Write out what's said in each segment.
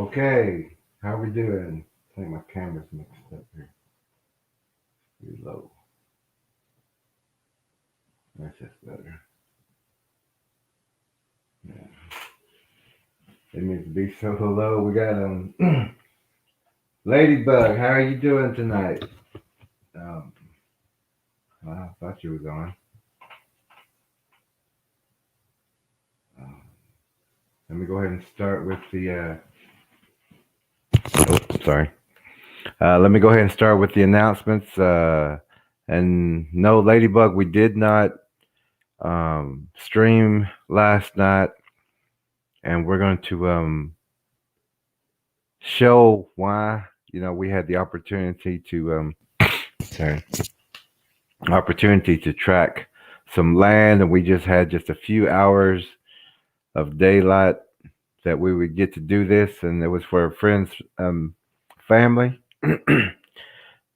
Okay, how we doing? I think my camera's mixed up here. Too low. That's just better. Yeah. It needs to be so low. We got Ladybug. How are you doing tonight? Um, well, I thought you was on. Um, Let me go ahead and start with the. Oh, sorry. Let me go ahead and start with the announcements. And no, Ladybug, we did not stream last night, and we're going to show why. We had the opportunity to sorry, opportunity to track some land, and we just had just a few hours of daylight that we would get to do this, and it was for a friend's family.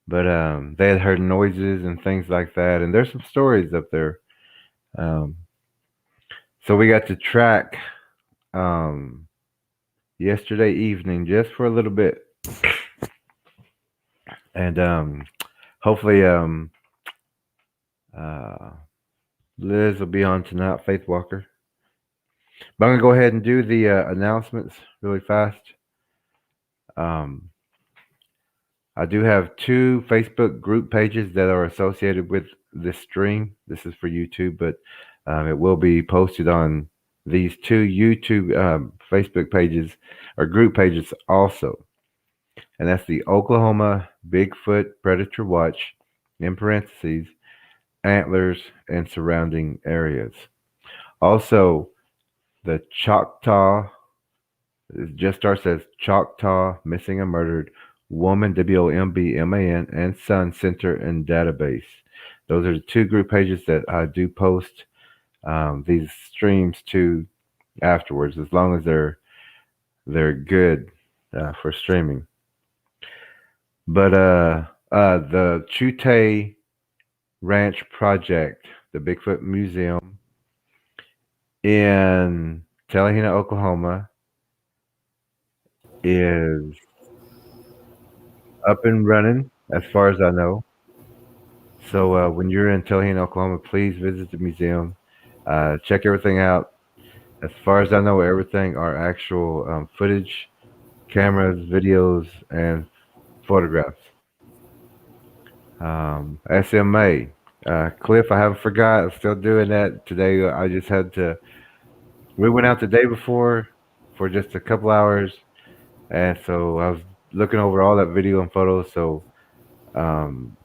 But they had heard noises and things like that, and there's some stories up there. Um, so we got to track um, yesterday evening just for a little bit, and hopefully uh, Liz will be on tonight, Faith Walker. But I'm gonna go ahead and do the announcements really fast. Um, I do have two Facebook group pages that are associated with this stream. This is for YouTube, but it will be posted on these two YouTube Facebook pages or group pages also. And that's the Oklahoma Bigfoot Predator Watch, in parentheses, antlers and surrounding areas. Also, the Choctaw, it just starts as Choctaw Missing and Murdered Woman, WOMBMAN, and Son Center and Database. Those are the two group pages that I do post these streams to afterwards, as long as they're good for streaming. But the Chute Ranch Project, the Bigfoot Museum in Tallahena, Oklahoma, is up and running as far as I know. So when you're in Tallahena, Oklahoma, please visit the museum. Check everything out. As far as I know, everything are actual footage, cameras, videos, and photographs. SMA. Cliff, I haven't forgot. I'm still doing that today. I just had to. We went out the day before for just a couple hours, and so I was looking over all that video and photos. So um,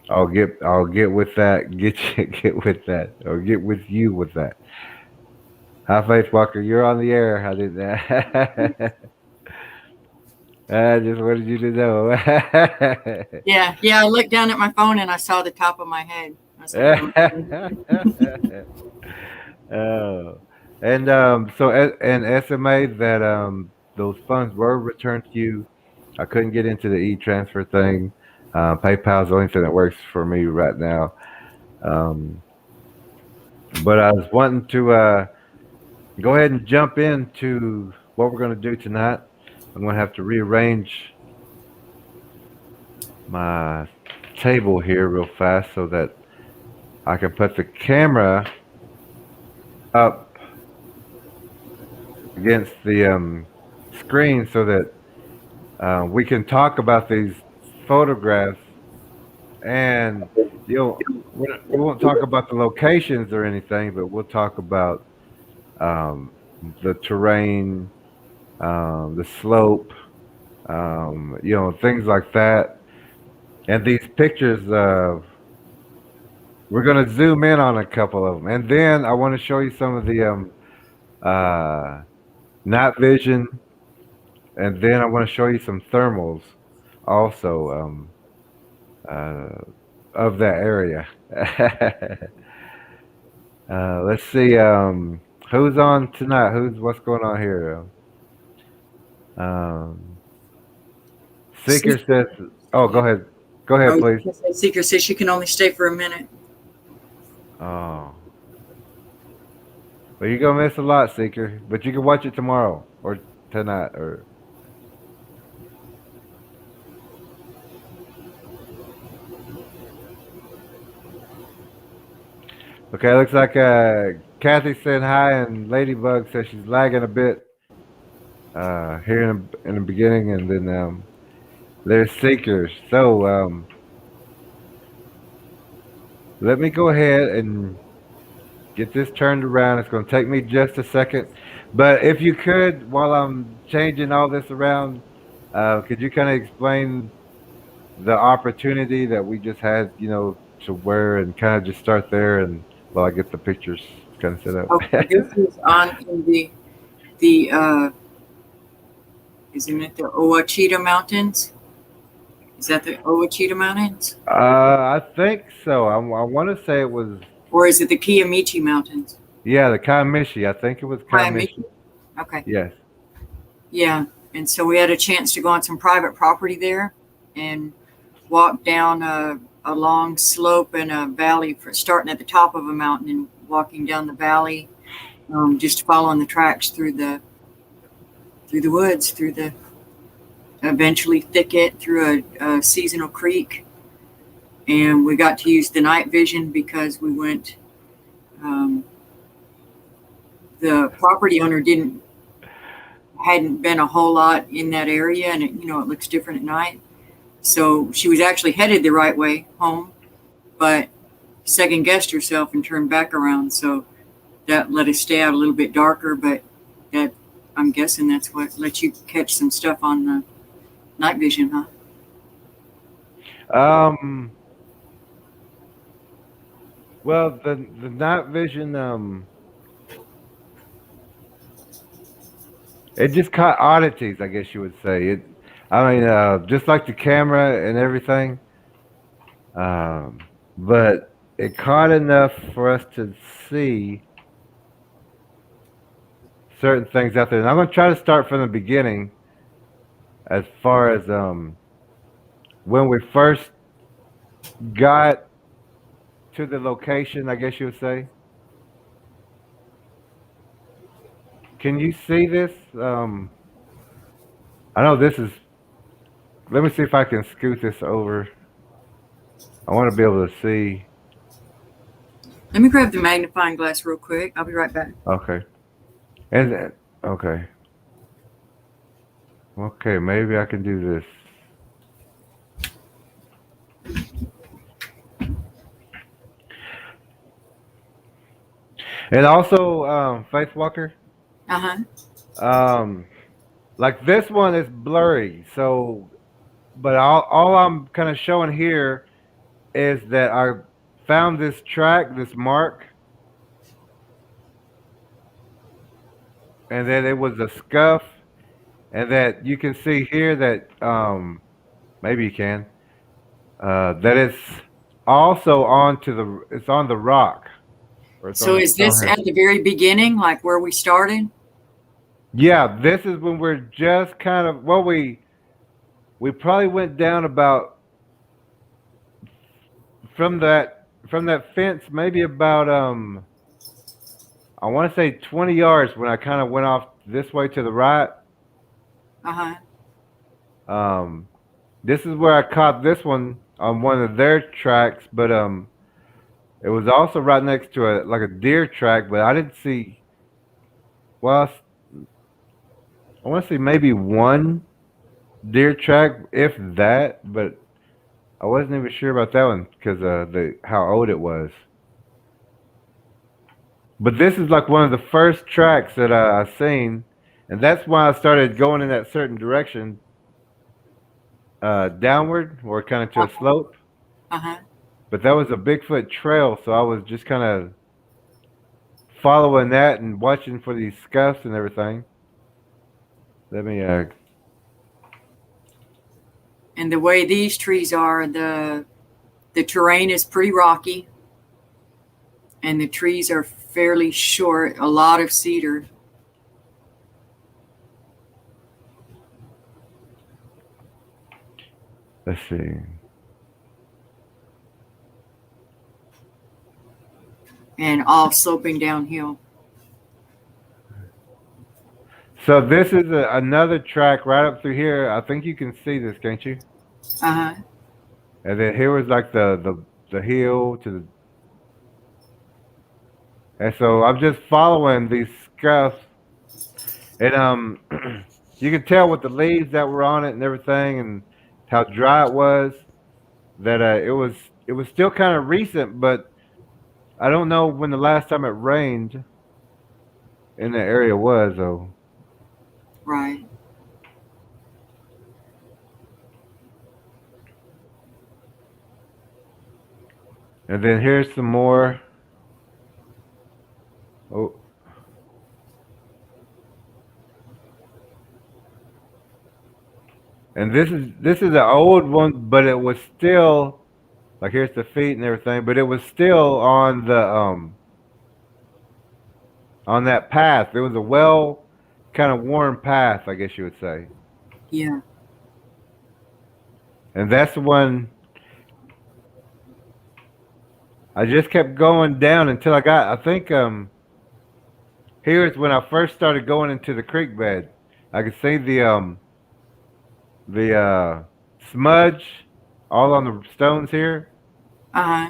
I'll get with that. Get with that, or get with you with that. Hi, Faith Walker. You're on the air. I did that. I just wanted you to know. Yeah. I looked down at my phone and I saw the top of my head. I was like, Oh, and and SMA that those funds were returned to you. I couldn't get into the e-transfer thing. PayPal's the only thing that works for me right now. Um, but I was wanting to go ahead and jump into what we're going to do tonight. I'm going to have to rearrange my table here real fast so that I can put the camera up against the screen so that we can talk about these photographs, and we won't talk about the locations or anything, but we'll talk about um, the terrain, the slope, things like that. And these pictures, we're going to zoom in on a couple of them, and then I want to show you some of the uh, night vision, and then I want to show you some thermals also uh, of that area. Let's see who's on tonight. What's going on here? Um, Seeker says, "Oh, go ahead. Go ahead, please." Seeker says she can only stay for a minute. Oh, well, you're gonna miss a lot, Seeker, but you can watch it tomorrow or tonight or Okay, looks like Kathy said hi, and Ladybug says she's lagging a bit here in the beginning, and then there's Seekers. So let me go ahead and get this turned around. It's going to take me just a second, but if you could, while I'm changing all this around, could you kind of explain the opportunity that we just had, to where and kind of just start there, and while I get the pictures kind of set up. Okay, this is on in the isn't it the Ouachita Mountains? Is that the Ouachita Mountains? I think so. I want to say it was, Or is it the Kiamichi Mountains? yeah, the Kamishi. I think it was Kamishi. Kiamichi? Okay. Yes. Yeah. And so we had a chance to go on some private property there and walk down a long slope and a valley, starting at the top of a mountain and walking down the valley, just following the tracks through the woods, through the eventually thicket, through a seasonal creek. And we got to use the night vision because we went, the property owner hadn't been a whole lot in that area, and it looks different at night. So she was actually headed the right way home, but second guessed herself and turned back around. So that let us stay out a little bit darker, but that, I'm guessing that's what lets you catch some stuff on the night vision, huh? Well, the night vision, it just caught oddities, I guess you would say. I mean, just like the camera and everything, but it caught enough for us to see certain things out there. And I'm going to try to start from the beginning as far as when we first got to the location, I guess you would say. Can you see this? I know this is. Let me see if I can scoot this over. I want to be able to see. Let me grab the magnifying glass real quick. I'll be right back. Okay. And okay. Okay, maybe I can do this. And also, Faith Walker. Like this one is blurry, so, but all I'm kind of showing here is that I found this track, this mark, and that it was a scuff, and that you can see here that maybe you can that it's also it's on the rock. So is this at the very beginning, like where we started? Yeah, this is when we're just kind of, well, we probably went down about from that fence, maybe about I want to say 20 yards when I kind of went off this way to the right. This is where I caught this one on one of their tracks, but it was also right next to a deer track, but I didn't see, well, I want to say maybe one deer track, if that, but I wasn't even sure about that one because how old it was. But this is like one of the first tracks that I seen, and that's why I started going in that certain direction, downward or kind of to a slope. But that was a Bigfoot trail, so I was just kind of following that and watching for these scuffs and everything. Let me. And the way these trees are, the terrain is pretty rocky, and the trees are fairly short. A lot of cedar. Let's see. And all sloping downhill. So this is another track right up through here. I think you can see this, can't you? And then here was like the hill to And so I'm just following these scuffs, and you can tell with the leaves that were on it and everything, and how dry it was. That it was still kind of recent, but I don't know when the last time it rained in the area was though. Right. And then here's some more. Oh, and this is an old one, but it was still like here's the feet and everything, but it was still on that path. It was a well kind of worn path, I guess you would say. Yeah. And that's the one I just kept going down until I got. I think here's when I first started going into the creek bed. I could see the smudge all on the stones here, Uh huh.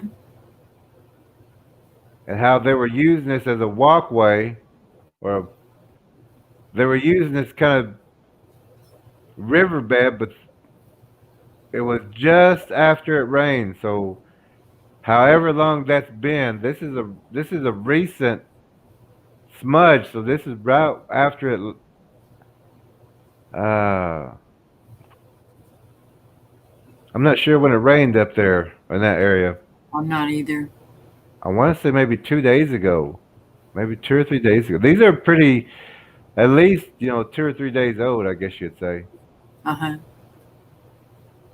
and how they were using this as a walkway, or they were using this kind of riverbed, but it was just after it rained. So, however long that's been, this is a recent smudge. So this is right after it. Uh, I'm not sure when it rained up there in that area. I'm not either. I want to say maybe 2 days ago, maybe 2 or 3 days ago. These are pretty, at least 2 or 3 days old, I guess you'd say. Uh huh.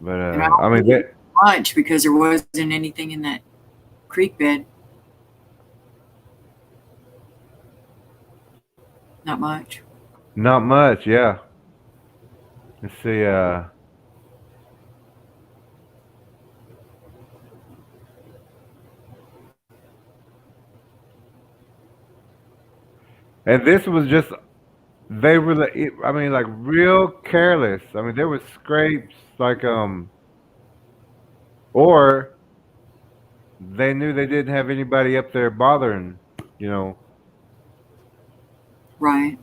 But And I I don't mean, think it was much because there wasn't anything in that creek bed. Not much. not much. Yeah. Let's see. And this was just they were. I mean, like real careless. I mean, there was scrapes, like or they knew they didn't have anybody up there bothering, you know, Right.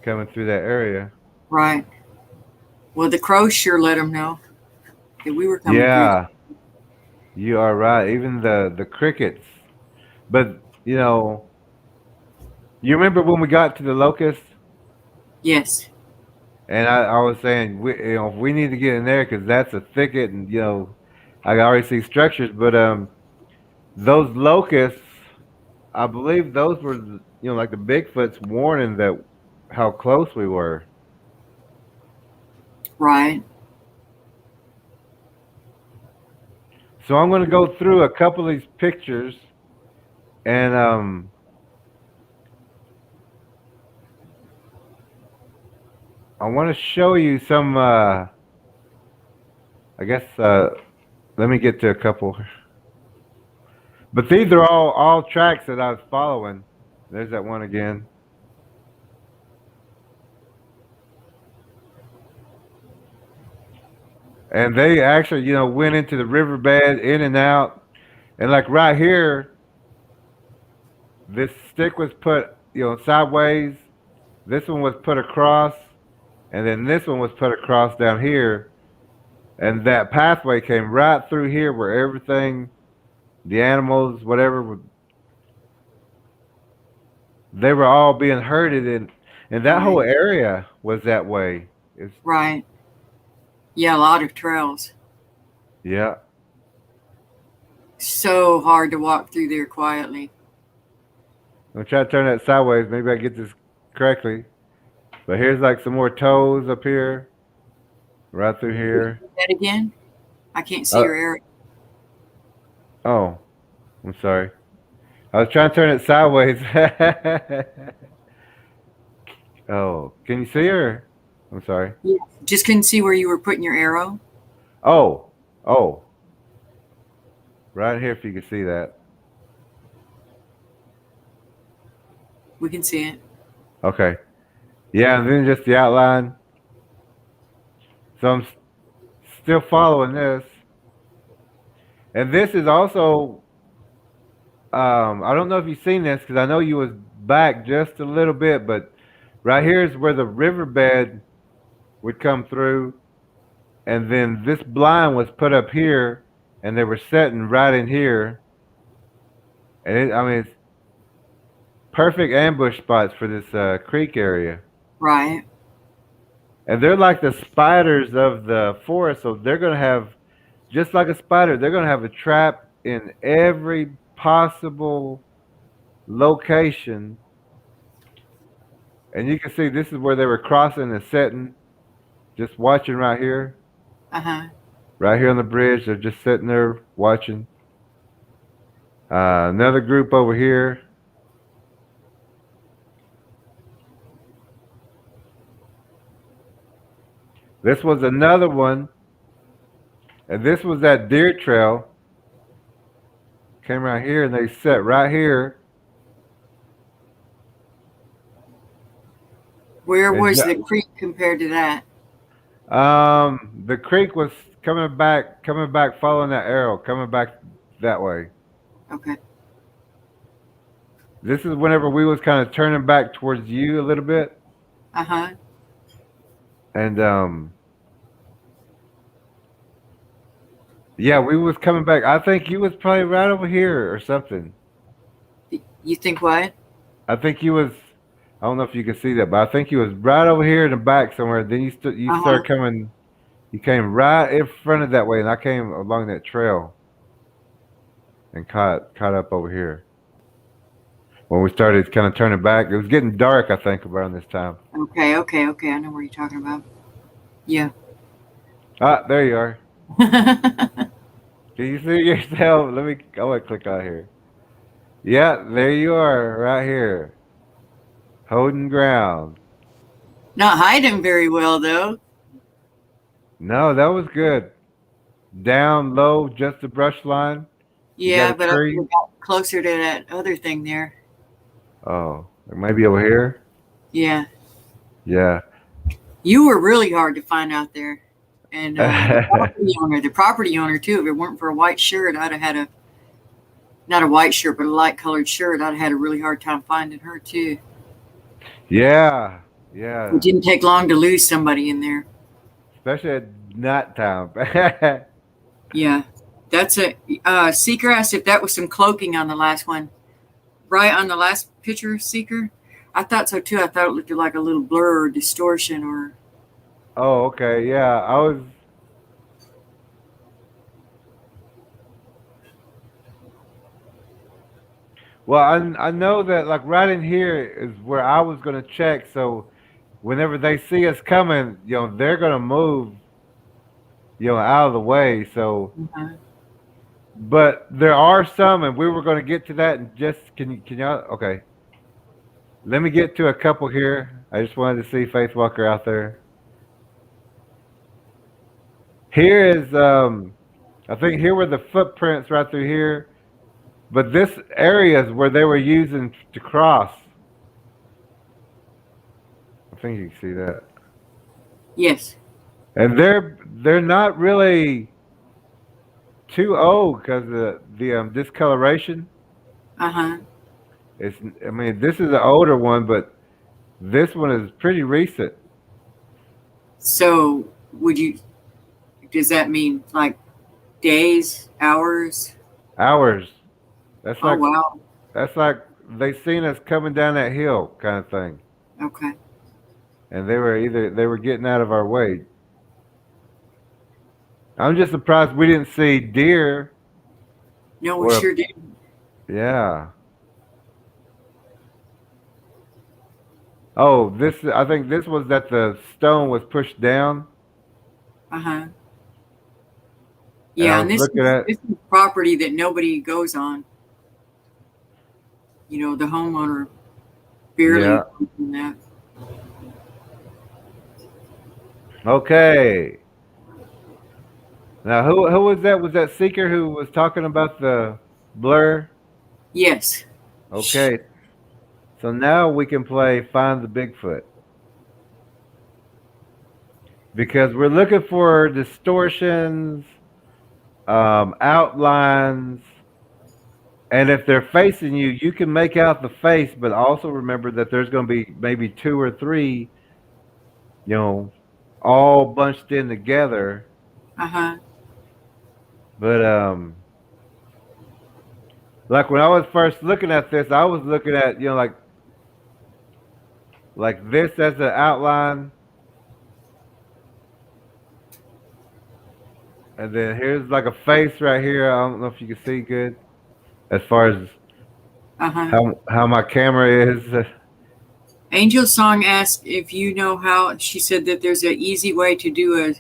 coming through that area. Right. Well, the crows sure let them know that we were coming through. Yeah, you are right. Even the crickets. But you remember when we got to the locust, Yes. and I was saying we need to get in there because that's a thicket, and I can already see structures. But those locusts, I believe those were like the Bigfoot's warning that how close we were. Right. So I'm going to go through a couple of these pictures, and I want to show you some. I guess let me get to a couple. But these are all tracks that I was following. There's that one again. And they actually, went into the riverbed, in and out. And like right here, this stick was put, sideways. This one was put across, and then this one was put across down here. And that pathway came right through here, where everything, the animals, whatever, they were all being herded, and that whole Right. area was that way. It's Right. Yeah, a lot of trails. yeah. So hard to walk through there quietly. I'm trying to turn that sideways. Maybe I get this correctly. But here's like some more toes up here, right through here. That again? I can't see Uh, your area. oh, I'm sorry. I was trying to turn it sideways. Oh, can you see her? I'm sorry. Yeah. Just couldn't see where you were putting your arrow. Oh, oh, right here if you can see that. We can see it. Okay. Yeah, and then just the outline. So I'm still following this. And this is also I don't know if you've seen this because I know you was back just a little bit, but right here is where the riverbed would come through, and then this blind was put up here, and they were setting right in here, and I mean, it's perfect ambush spots for this creek area. Right. And they're like the spiders of the forest, so they're gonna have just like a spider. They're gonna have a trap in every possible location, and you can see this is where they were crossing and setting. Just watching Uh-huh. right here on the bridge. They're just sitting there watching. Another group over here. This was another one, and this was that deer trail. Came right here, and they sat right here. Where And was the creek compared to that? the creek was coming back, following that arrow, coming back that way. Okay. This is whenever we was kind of turning back towards you a little bit, Uh-huh. and yeah, we was coming back. I think you was probably right over here or something. You think what? I think you was. I don't know if you can see that, but I think you was right over here in the back somewhere. Then you Uh-huh. started coming. You came right in front of that way, and I came along that trail and caught up over here. When we started kind of turning back, it was getting dark. I think around this time. Okay, okay, okay. I know what you're talking about. Yeah. Ah, there you are. Can you see yourself? Let me. I want to click on here. Yeah, there you are, right here, holding ground. Not hiding very well though. No, that was good. Down low, just the brush line. You got Yeah, a but I tree. would have got closer to that other thing there. Oh, maybe over here. Yeah. Yeah. You were really hard to find out there. And the property owner too. If it weren't for a white shirt, I'd have had a not a white shirt, but a light colored shirt. I'd have had a really hard time finding her too. Yeah. Yeah. It didn't take long to lose somebody in there. Especially at night time. Yeah, that's a Seeker asked if that was some cloaking on the last one, right on the last picture, Seeker. I thought so too. I thought it looked like a little blur or distortion or. Oh, okay. Yeah. I was. Well, I know that like right in here is where I was gonna check. So whenever they see us coming, they're gonna move, out of the way. So, Uh-huh. but there are some, and we were gonna get to that. And just can y'all? Okay. Let me get to a couple here. I just wanted to see Faith Walker out there. Here is I think here were the footprints right through here. But this area is where they were using to cross. I think you can see that. Yes. And they're not really too old because the discoloration. Uh huh. It's I mean this is an older one, but this one is pretty recent. So would you? Does that mean like days, hours? Hours. That's Oh like wow. that's like they seen us coming down that hill kind of thing, Okay. and they were getting out of our way. I'm just surprised we didn't see deer No, we or sure did. yeah. Oh, this I think this was that the stone was pushed down, Uh huh. and I Yeah, and was looking at. this is property that nobody goes on. The homeowner barely Yeah. goes on that. Okay. Now, who was that? Was that seeker who was talking about the blur? Yes. Okay. So now we can play Find the Bigfoot because we're looking for distortions, outlines, And if they're facing you, you can make out the face, but also remember that there's going to be maybe two or three, you know, all bunched in together. Uh-huh. But like when I was first looking at this, I was looking at like this as an outline, and then here's like a face right here. I don't know if you can see good as far as Uh-huh. how my camera is. Angel Song asked if you know how. She said that there's an easy way to do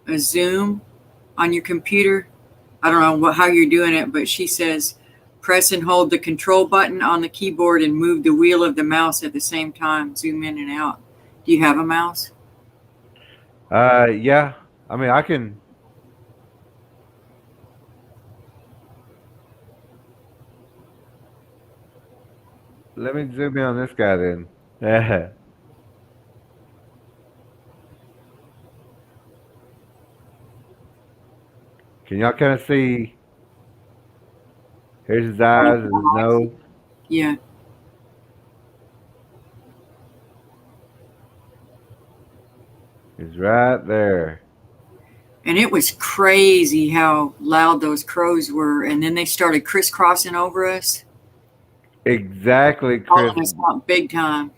a zoom on your computer. I don't know how you're doing it, but she says press and hold the control button on the keyboard and move the wheel of the mouse at the same time. Zoom in and out. Do you have a mouse? Yeah. I mean, I can. Let me zoom in on this guy then. Yeah. Can y'all kind of see? Here's his eyes and his nose. Yeah. He's right there. And it was crazy how loud those crows were. And then they started crisscrossing over us, Exactly, Chris. calling us out big time.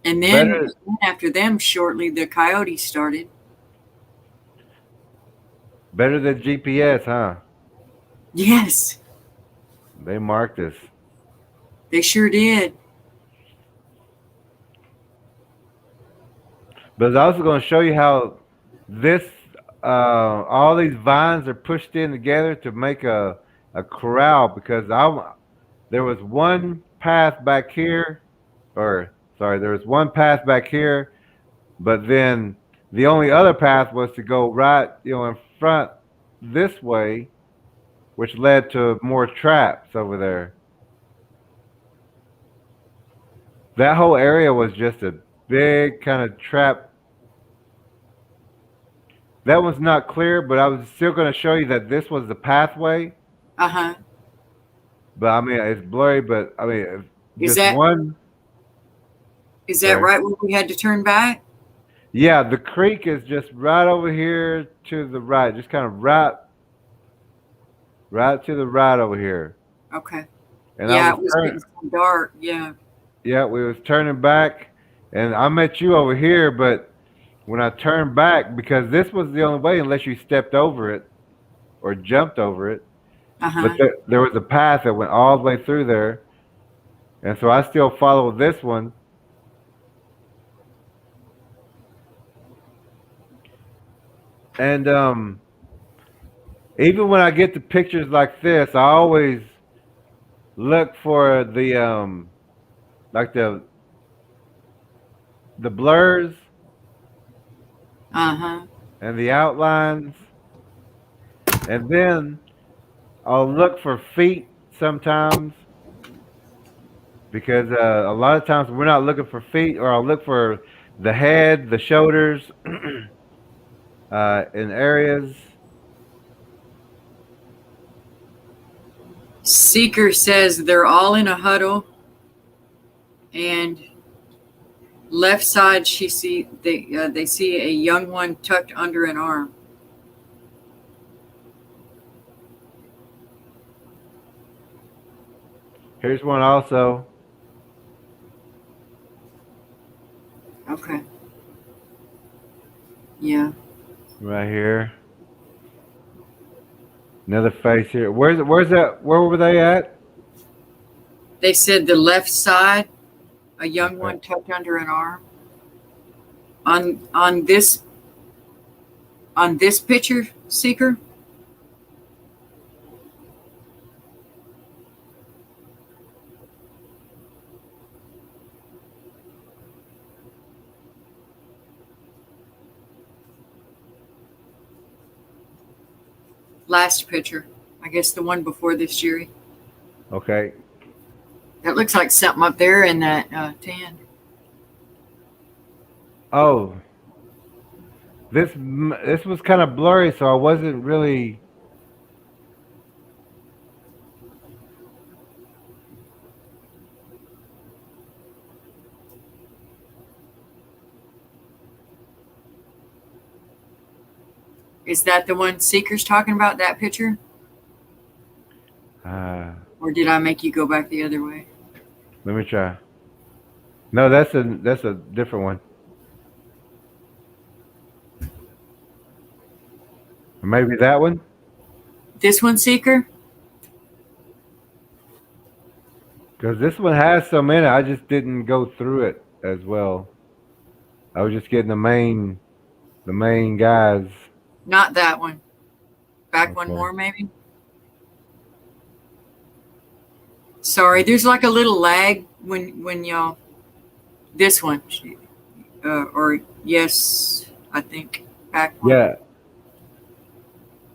And then Better, after them, shortly, the coyotes started. better than GPS, huh? Yes, They marked us. they sure did. But it's also going to show you how this, all these vines are pushed in together to make a corral. Because there was one path back here, or sorry, there was one path back here, but then the only other path was to go right, in front this way, which led to more traps over there. That whole area was just a big kind of trap. That one's not clear, but I was still going to show you that this was the pathway. Uh-huh. But I mean, it's blurry. But I mean, Is just that one. is that Sorry. right where we had to turn back? Yeah, the creek is just right over here to the right, just kind of right to the right over here. Okay. And I Yeah, was it was turning. getting so dark. Yeah. Yeah, we was turning back, and I met you over here. But when I turned back, because this was the only way, unless you stepped over it or jumped over it. But Uh-huh. there was a path that went all the way through there, and so I still followed this one. And even when I get to pictures like this, I always look for the like the blurs Uh-huh. and the outlines, and then I'll look for feet sometimes because a lot of times we're not looking for feet, or I'll look for the head, the shoulders, in areas. Seeker says they're all in a huddle, and left side they see a young one tucked under an arm. Here's one also. Okay. Yeah. Right here. Another face here. Where's that? Where were they at? They said the left side, a young Okay. one tucked under an arm. On this picture, Seeker. Last picture. I guess the one before this, Jerry. Okay. That looks like something up there in that tan. Oh, this was kind of blurry, so I wasn't really. Is that the one Seeker's talking about, that picture? Or did I make you go back the other way? Let me try. No, that's a different one. Or maybe that one. This one, Seeker? Because this one has some in it. I just didn't go through it as well. I was just getting the main guys. Not that one. Back one Okay. more, maybe? Sorry, there's like a little lag when y'all. This one. Or yes, I think. Back one. Yeah,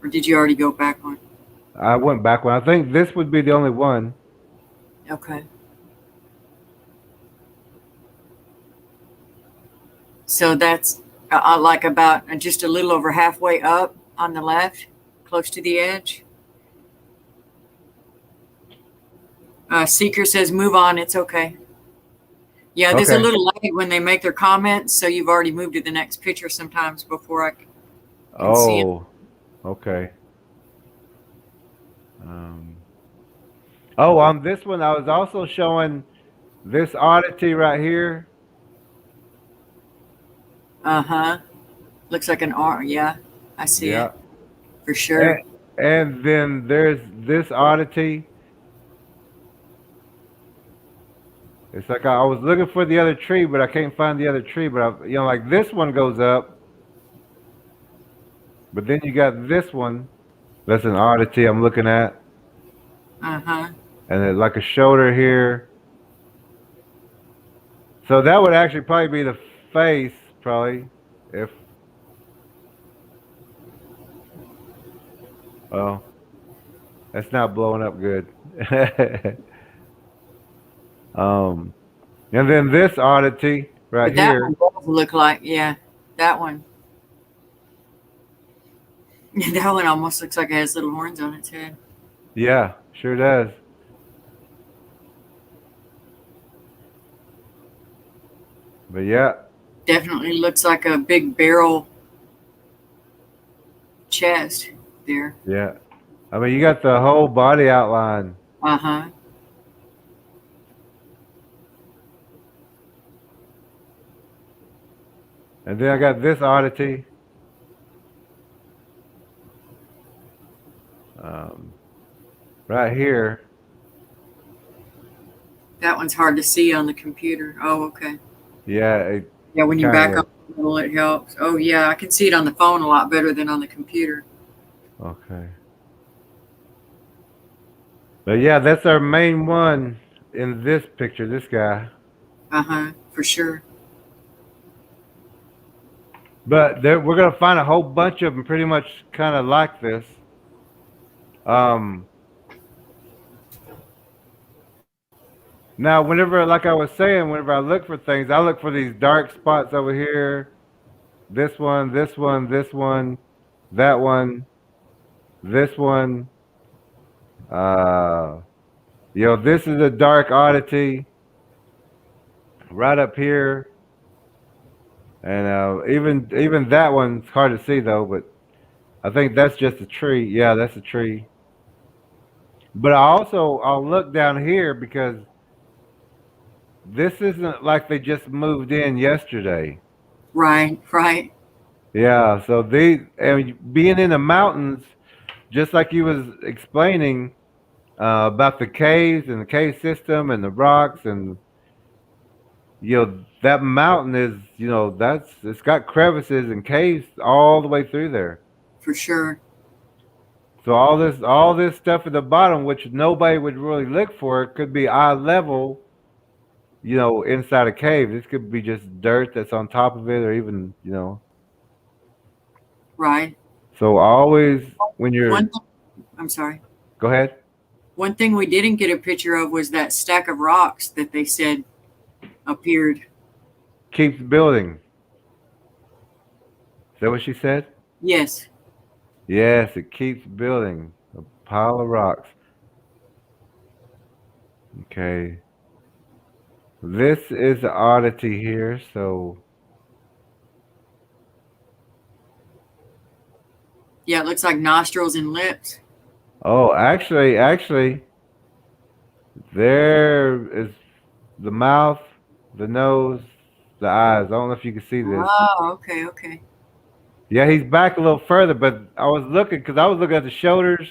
Or did you already go back one? I went back one. I think this would be the only one. Okay. So that's like about just a little over halfway up on the left, close to the edge. Seeker says, move on. It's okay. Yeah, there's a Okay. little lag when they make their comments, so you've already moved to the next picture sometimes before I can see it. Oh, okay. Um, oh, on this one, I was also showing this oddity right here. Uh-huh. Looks like an R. Yeah, I see it Yeah. for And, sure. and then there's this oddity. It's like I was looking for the other tree, but I can't find the other tree. But like this one goes up, but then you got this one. That's an oddity I'm looking at, Uh-huh. and then like a shoulder here. So that would actually probably be the face, probably. If oh, that's not blowing up good. um, and then this oddity right But that here. one does look like, yeah, that one. That one almost looks like it has little horns on its head. Yeah, sure does. But yeah, Definitely looks like a big barrel chest there. yeah. I mean, you got the whole body outline. Uh-huh. And then I got this oddity. Um, right here. That one's hard to see on the computer. Oh, okay. Yeah, it Yeah, when you kind back of. up a little, it helps. Oh, yeah, I can see it on the phone a lot better than on the computer. Okay. But yeah, that's our main one in this picture, this guy. Uh-huh, for sure. But we're going to find a whole bunch of them pretty much kind of like this. Um, Now, whenever, like I was saying, whenever I look for things, I look for these dark spots over here. This one, this one, this one, that one, this one. Uh, this is a dark oddity right up here, and even that one's hard to see though. But I think that's just a tree. Yeah, that's a tree. But I'll look down here because this isn't like they just moved in yesterday. Right, right, Yeah, so and being in the mountains, just like you was explaining about the caves and the cave system and the rocks and that mountain is it's got crevices and caves all the way through there. for sure. So all this stuff at the bottom, which nobody would really look for, could be eye level, inside a cave. This could be just dirt that's on top of it, or even. Right. So always when One you're thing, I'm sorry. go ahead. One thing we didn't get a picture of was that stack of rocks that they said appeared. Keeps building. Is that what she said? Yes. Yes, it keeps building. A pile of rocks. Okay. This is the oddity here, so Yeah, it looks like nostrils and lips. Oh, actually, there is the mouth, the nose, the eyes. I don't know if you can see this. Oh, okay, okay. Yeah, he's back a little further, but I was looking because I was looking at the shoulders,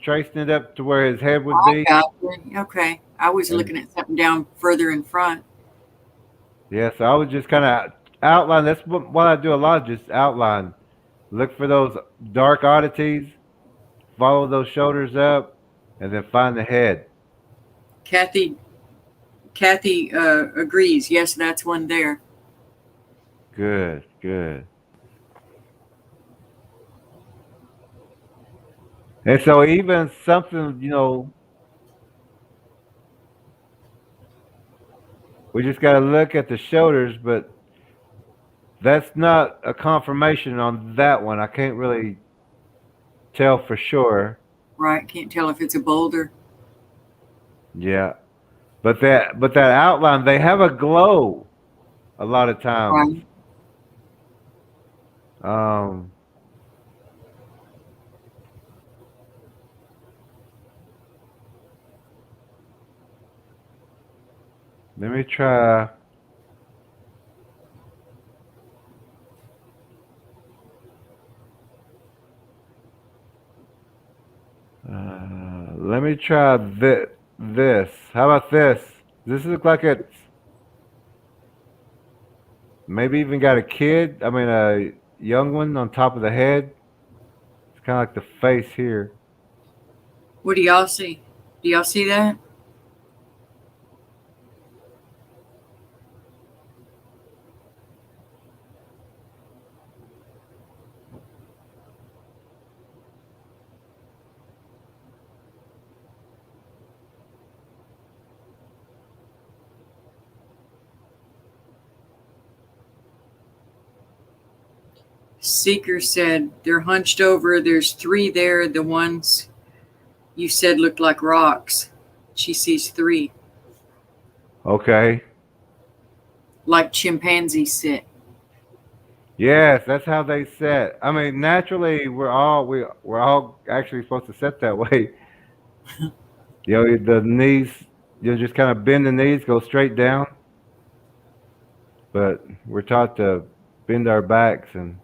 tracing it up to where his head would I be. got you. Okay. I was And looking at something down further in front. yeah, so I was just kind of outline. That's what I do a lot, just outline. Look for those dark oddities, follow those shoulders up, and then find the head. Kathy Kathy agrees. Yes, that's one there. Good, good. And so even something, we just got to look at the shoulders, but that's not a confirmation on that one. I can't really tell for sure. Right. Can't tell if it's a boulder. Yeah. But that outline, they have a glow a lot of times. Right. Um Let me try. Let me try this. How about this? Does this look like it's maybe even got a kid? I mean, a young one on top of the head. It's kind of like the face here. What do y'all see? Do y'all see that? Seeker said they're hunched over. There's three there. The ones you said looked like rocks. She sees three, Okay. like chimpanzees sit. Yes, that's how they set. I mean, naturally, we're all actually supposed to set that way. The knees, just kind of bend the knees, go straight down. But we're taught to bend our backs and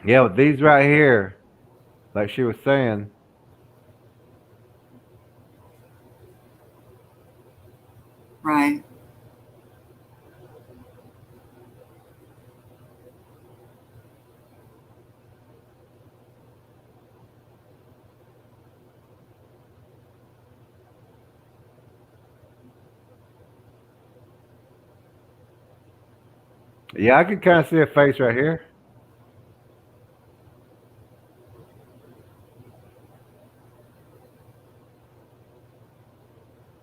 yeah, with these right here, like she was saying, Right. yeah, I can kind of see a face right here.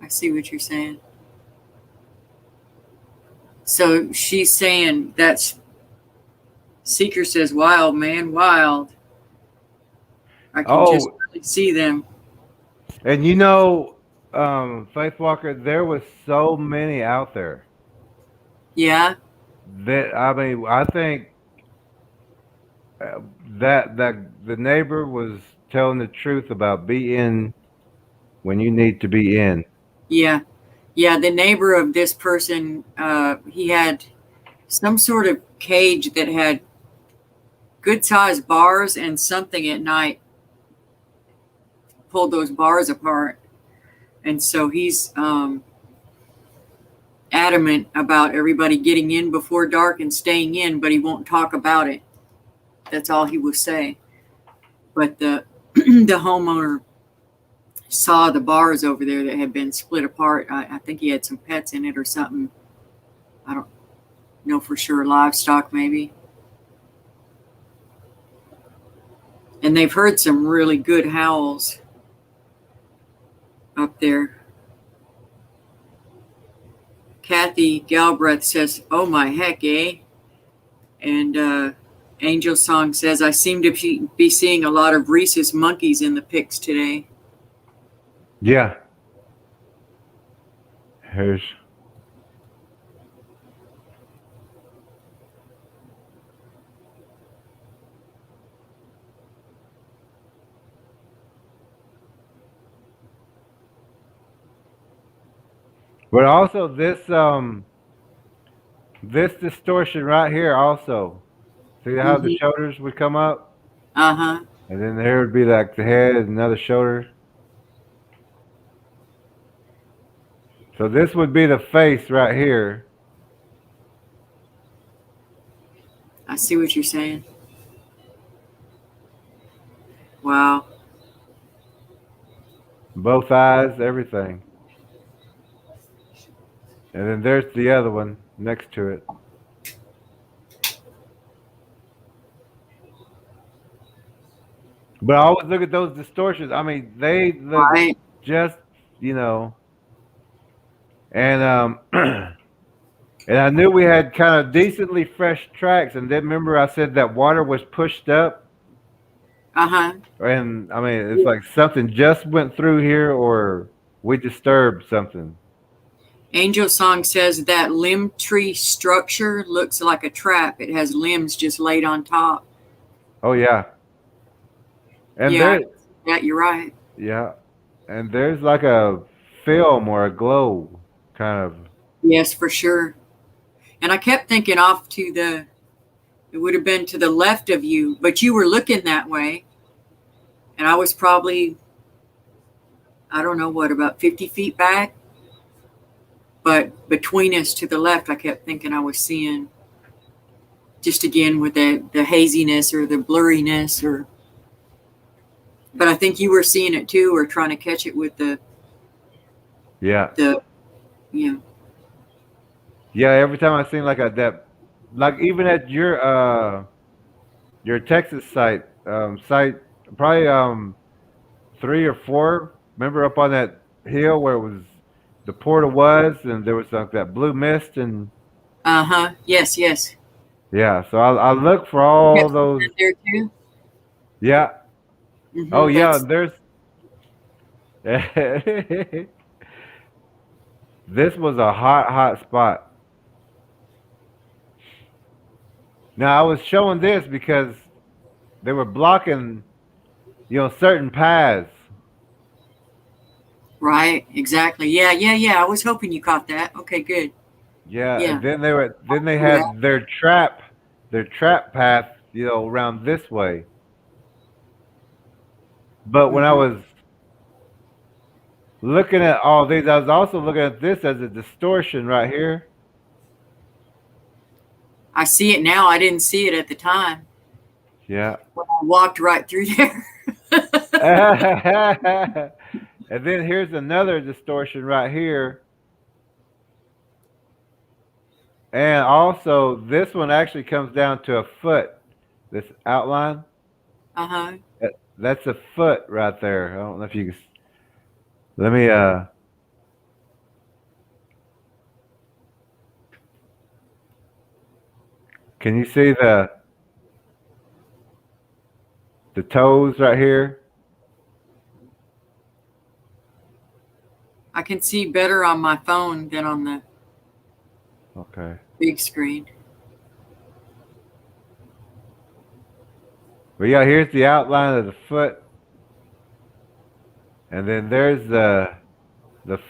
I see what you're saying. So she's saying that's Seeker says, wild, man, wild. I can just Oh, really see them. and Faith Walker, there was so many out there Yeah. that I mean, I think that the neighbor was telling the truth about be in when you need to be in. Yeah. Yeah. The neighbor of this person, he had some sort of cage that had good sized bars and something at night pulled those bars apart. And so he's adamant about everybody getting in before dark and staying in, but he won't talk about it. That's all he will say. But the the homeowner saw the bars over there that had been split apart. I think he had some pets in it or something. I don't know for sure, livestock maybe. And they've heard some really good howls up there. Kathy Galbraith says, "Oh my heck, eh?" And Angel Song says, "I seem to be seeing a lot of rhesus monkeys in the pics today." Yeah. Here's But also this distortion right here also. See how the Mm-hmm. shoulders would come up? Uh-huh. And then there would be like the head and another shoulder. So this would be the face right here. I see what you're saying. Wow. Both eyes, everything. And then there's the other one next to it. But I always look at those distortions. I mean, they look Right. just, you know, and and I knew we had kind of decently fresh tracks. And then remember I said that water was pushed up, Uh-huh. and I mean it's like something just went through here, or we disturbed something. Angel Song says that limb tree structure looks like a trap. It has limbs just laid on top. Oh yeah, and Yeah, there, yeah, you're right. yeah, and there's like a film or a glow kind of. Yes, for sure. And I kept thinking off to it would have been to the left of you, but you were looking that way. And I was probably, I don't know what, about 50 feet back. But between us to the left, I kept thinking I was seeing just again with the haziness or the blurriness or, but I think you were seeing it too, or trying to catch it with Yeah, the, you know, yeah. Every time I seen like a that, like even at your Texas site probably 3 or 4. Remember up on that hill where it was the portal was, and there was like that blue mist, and uh-huh. Yes, yes. yeah. So I look for You all kept seeing those. that there too. Yeah. Oh Mm-hmm. yeah. That's There's. This was a hot spot. Now I was showing this because they were blocking, certain paths. right. Exactly. Yeah, yeah, yeah. I was hoping you caught that. Okay, good. Yeah, and Yeah. then they Yeah. had their trap path, around this way. But when I Mm-hmm. was looking at all these, I was also looking at this as a distortion right here. I see it now. I didn't see it at the time. Yeah. When I walked right through there. And then here's another distortion right here. And also, this one actually comes down to a foot. This outline, Uh-huh. that's a foot right there. I don't know if you can. Let me. Can you see the toes right here? I can see better on my phone than on the Okay. big screen. But yeah, here's the outline of the foot, and then there's the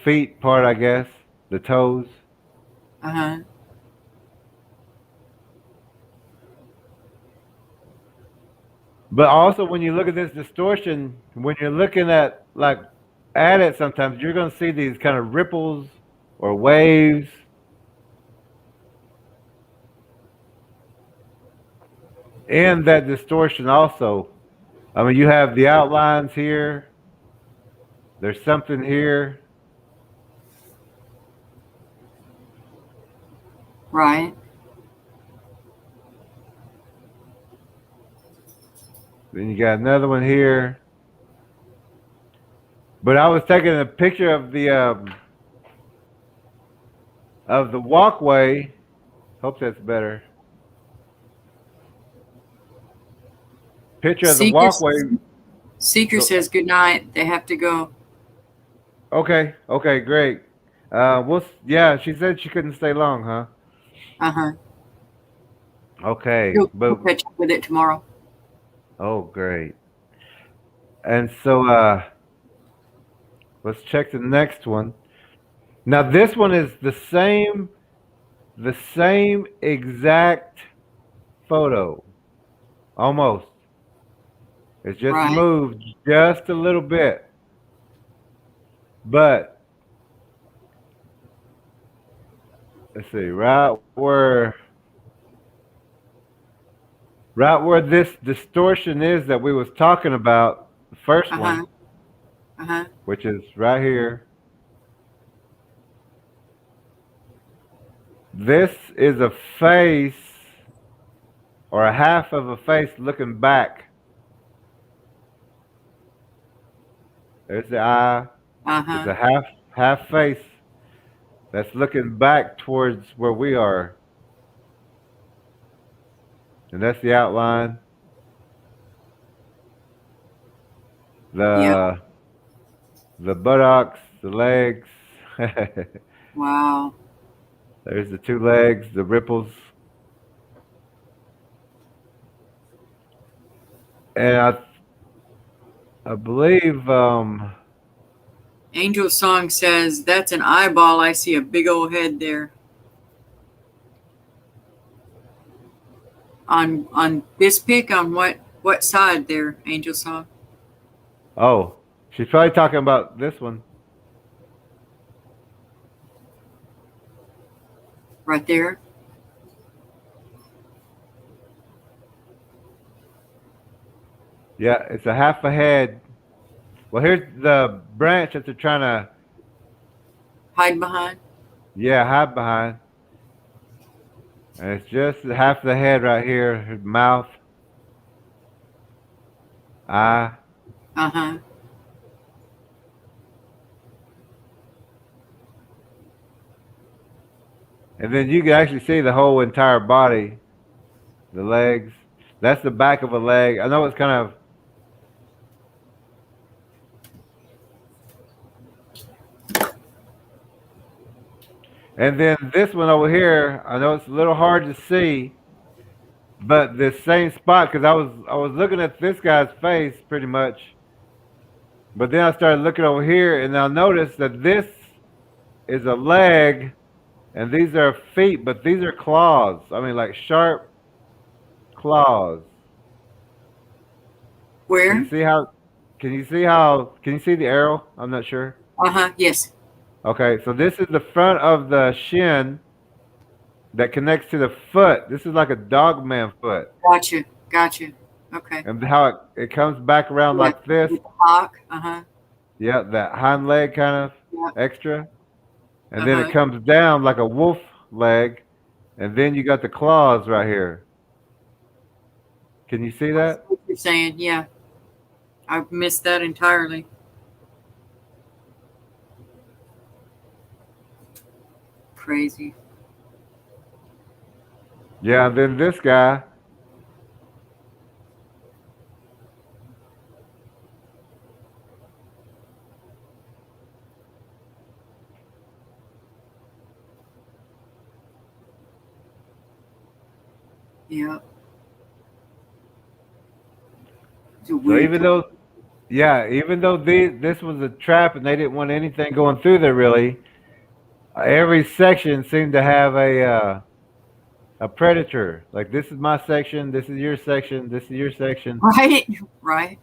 feet part, I guess, the toes. Uh-huh. But also, when you look at this distortion, when you're looking at it, sometimes you're going to see these kind of ripples or waves. And that distortion also. I mean, you have the outlines here. There's something here. Right. Then you got another one here. But I was taking a picture of the walkway. Hope that's better. Picture of the Seeker, walkway. Seeker So says good night. They have to go. okay, great. Yeah, she said she couldn't stay long, huh? Uh-huh. Okay, We'll but catch up with it tomorrow. oh, great. And so let's check the next one. Now this one is the same exact photo, almost. It's just Right. moved just a little bit, but let's see, right where this distortion is that we was talking about, the first one, Uh-huh. Uh-huh. which is right here. This is a face or a half of a face looking back. There's the eye. It's Uh-huh. a half face that's looking back towards where we are. And that's the outline. Yeah. The the buttocks, the legs. Wow. There's the two legs, the ripples. And I believe Angel Song says, that's an eyeball. I see a big old head there. On this pic, on what side there, Angel Song? oh, she's probably talking about this one. Right there. Yeah, it's a half a head. Well, here's the branch that they're trying to, Hide behind. yeah, hide behind. And it's just half the head right here, his mouth, eye. Uh-huh. And then you can actually see the whole entire body, the legs. That's the back of a leg. I know it's kind of, and then this one over here, I know it's a little hard to see, but this same spot, because I was looking at this guy's face pretty much, but then I started looking over here, and I noticed that this is a leg, and these are feet, but these are claws. I mean, like sharp claws. Can you Where? see how? Can you see how? Can you see the arrow? I'm not sure. Uh-huh. Yes. Okay, so this is the front of the shin that connects to the foot. This is like a dogman foot, Gotcha. Gotcha. Okay. and how it comes back around Yeah. like this. With the hawk. Uh-huh. Yeah, that hind leg kind of Yeah. extra, and then it Uh-huh. comes down like a wolf leg, and then you got the claws right here. Can you see I see that? what you're saying. Yeah. I missed that entirely. Crazy. Yeah, and then this guy, Yeah. It's a so weird. even though this was a trap and they didn't want anything going through there really, every section seemed to have a predator. Like this is my section, this is your section, this is your section. Right. Right.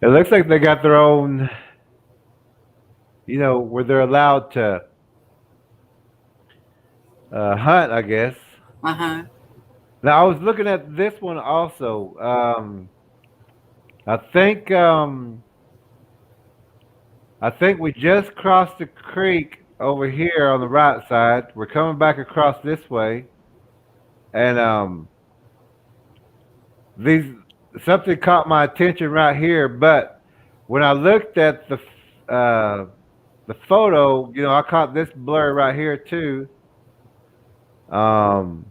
It looks like they got their own, where they're allowed to hunt, I guess. Uh-huh. Now I was looking at this one also. I think we just crossed the creek over here on the right side. We're coming back across this way, and these something caught my attention right here. But when I looked at the photo, I caught this blur right here too. Um,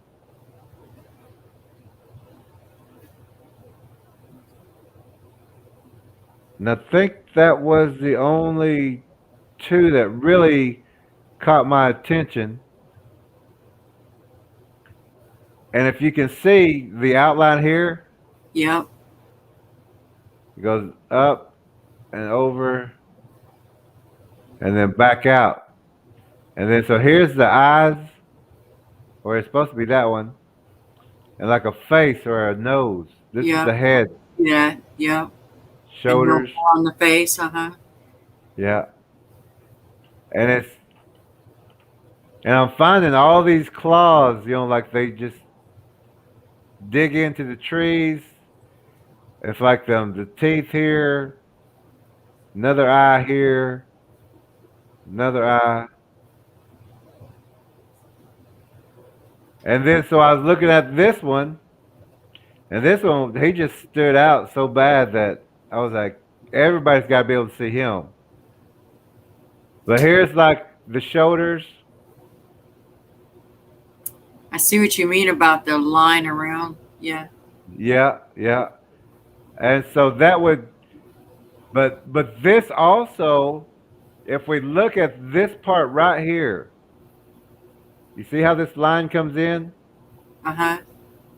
and I think that was the only two that really caught my attention. And if you can see the outline here, Yep. it goes up and over and then back out. And then so here's the eyes, or it's supposed to be that one, and like a face or a nose. This is Yeah. the head, Yeah. Yeah. And no shoulders, more on the face. Uh huh. yeah. And it's and I'm finding all these claws, like they just dig into the trees. It's like the teeth here, another eye here, another eye. And then so I was looking at this one, and this one he just stood out so bad that I was like, everybody's got to be able to see him. But here's like the shoulders. I see what you mean about the line around. Yeah. Yeah, yeah. And so that would, but this also, if we look at this part right here, you see how this line comes in, Uh huh.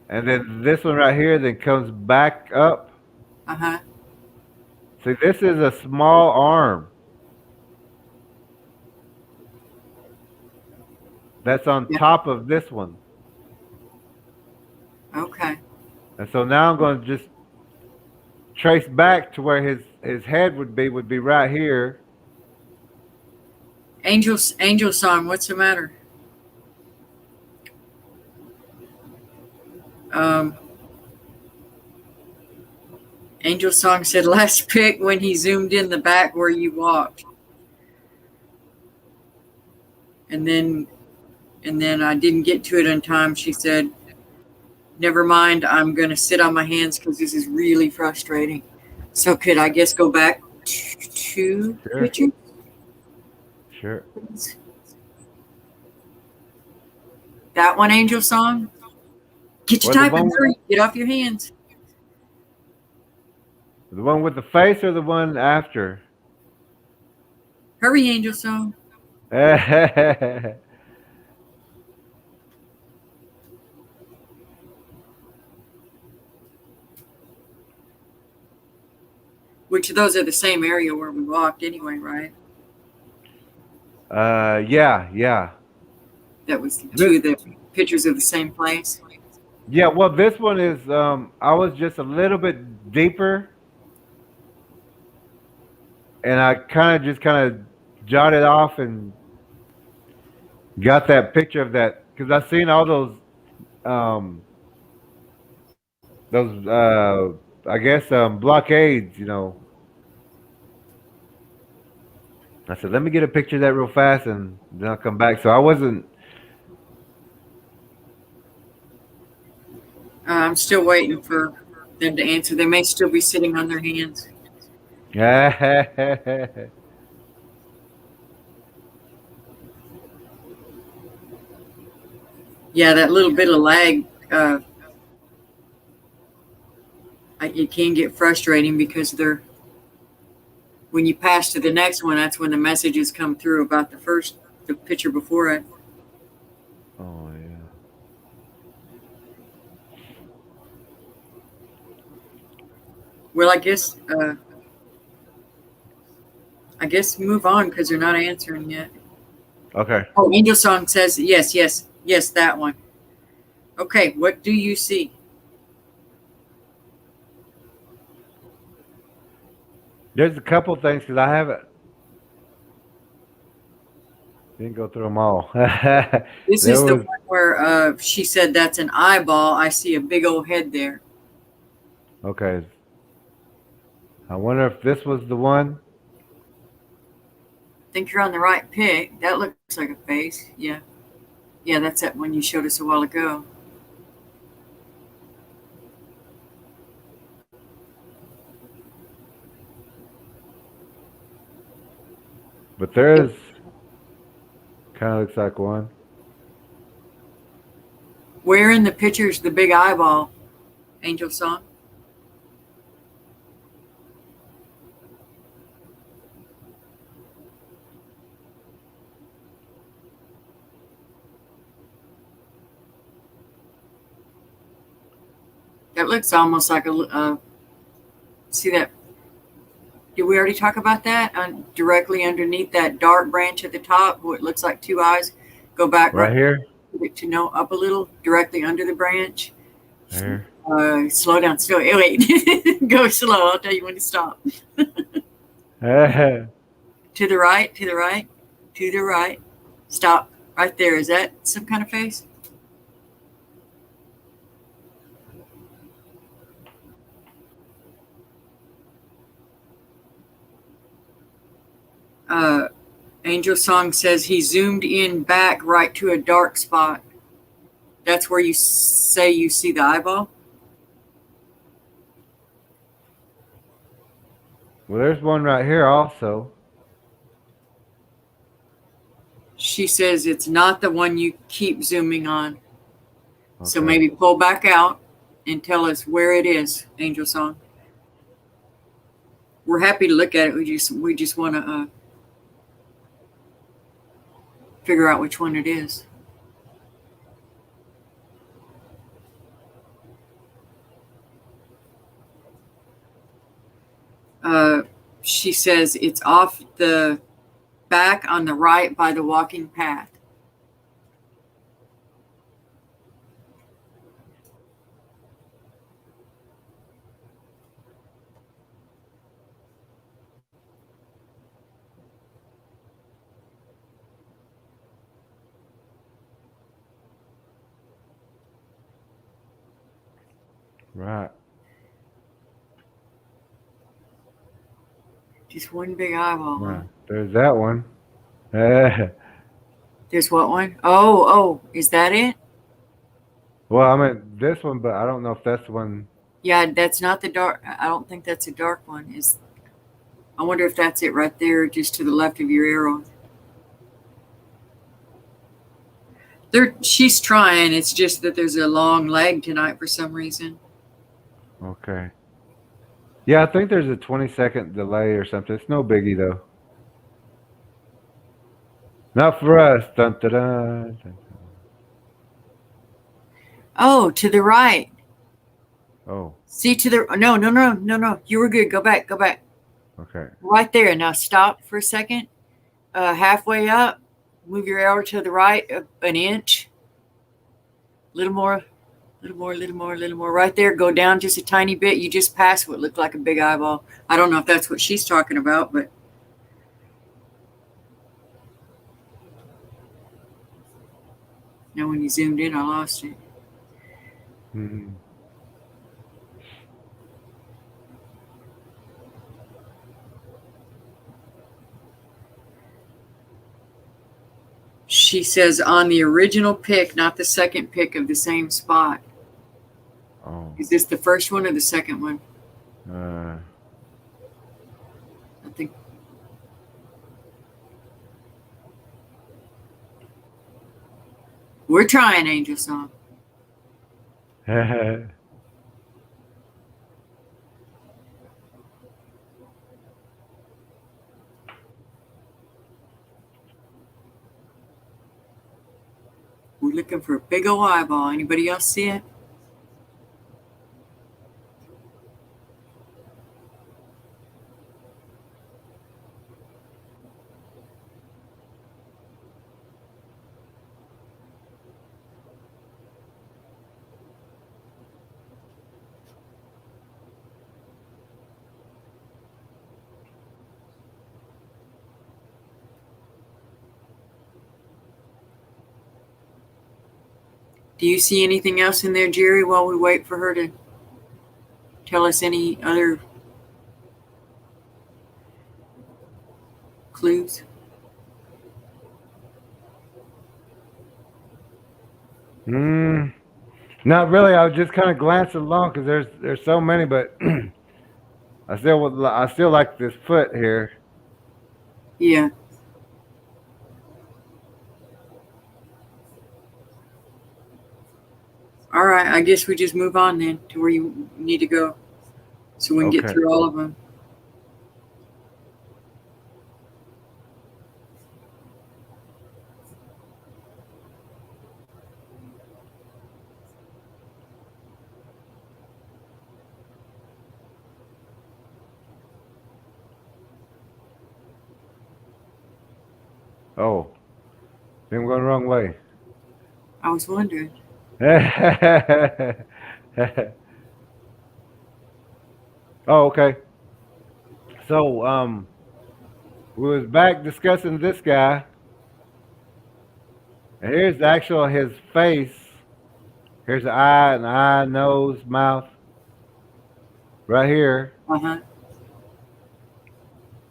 and then this one right here then comes back up. Uh huh. See, this is a small arm that's on Yeah. top of this one. Okay. And so now I'm going to just trace back to where his head would be right here. Angel song. What's the matter? Um, Angel song said last pick when he zoomed in the back where you walked, and then I didn't get to it in time. She said, "Never mind. I'm gonna sit on my hands because this is really frustrating." So could I guess go back to Sure, pictures? sure. That one, Angel song. Get your Or the typing, one hurry. Get off your hands. the one with the face or the one after? Hurry, Angel song. Which of those are the same area where we walked anyway, right? Yeah, yeah. That was This, two of the pictures of the same place. yeah, well, this one is I was just a little bit deeper, and I kind of jotted off and got that picture of that because I've seen all um those I guess blockades. I said, let me get a picture of that real fast, and then I'll come back. So I wasn't. I'm still waiting for them to answer. They may still be sitting on their hands. Yeah, that little bit of lag, it can get frustrating because when you pass to the next one, that's when the messages come through about the picture before it. Oh yeah. Well, I guess move on because they're not answering yet. Okay. Oh, Angel Song says yes, yes, yes, that one. Okay, what do you see? There's a couple things because I haven't didn't go through them all. This There is the was one where she said that's an eyeball. I see a big old head there. okay. I wonder if this was the one. I think you're on the right pick. That looks like a face. Yeah. Yeah, that's that one you showed us a while ago. But there is kind of looks like one. Where in the picture's the big eyeball, Angel Song? That looks almost like see that Did we already talk about that? Directly underneath that dark branch at the top, where it looks like two eyes. Go back Right here. to know up a little, directly under the branch. Right here. Slow down. Slow. Wait. Go slow. I'll tell you when to stop. To the right. To the right. To the right. Stop. Right there. Is that some kind of face? Uh, Angel Song says he zoomed in back right to a dark spot. That's where you say you see the eyeball. Well, there's one right here also. She says it's not the one you keep zooming on. Okay. So maybe pull back out and tell us where it is, Angel Song. We're happy to look at it. We just want to figure out which one it is. She says it's off the back on the right by the walking path. Right. Just one big eyeball. Right. Huh? There's that one. There's what one? Oh, is that it? Well, I meant this one, but I don't know if that's the one. Yeah, that's not the dark. I don't think that's a dark one. I wonder if that's it right there, just to the left of your arrow. She's trying. It's just that there's a long leg tonight for some reason. Okay. Yeah, I think there's a 20-second delay or something. It's no biggie though. Not for us. Dun, dun, dun, dun. Oh, to the right. Oh, See to the no. You were good. Go back. okay. Right there. Now stop for a second. Halfway up. Move your arrow to the right an inch. Little more. Right there. Go down just a tiny bit. You just passed what looked like a big eyeball. I don't know if that's what she's talking about, but. Now when you zoomed in, I lost it. Mm-hmm. She says on the original pick, not the second pick of the same spot. Oh. Is this the first one or the second one? Uh. I think. We're trying, Angel Song. We're looking for a big old eyeball. Anybody else see it? Do you see anything else in there, Jerry, while we wait for her to tell us any other clues? Not really. I was just kind of glancing along because there's so many, but I still like this foot here. Yeah. All right. I guess we just move on then to where you need to go, so we can get Okay. through all of them. Oh, think I'm going the wrong way. I was wondering. Oh, okay. So, we was back discussing this guy, and here's actual his face. Here's an eye, nose, mouth, right here. Uh huh.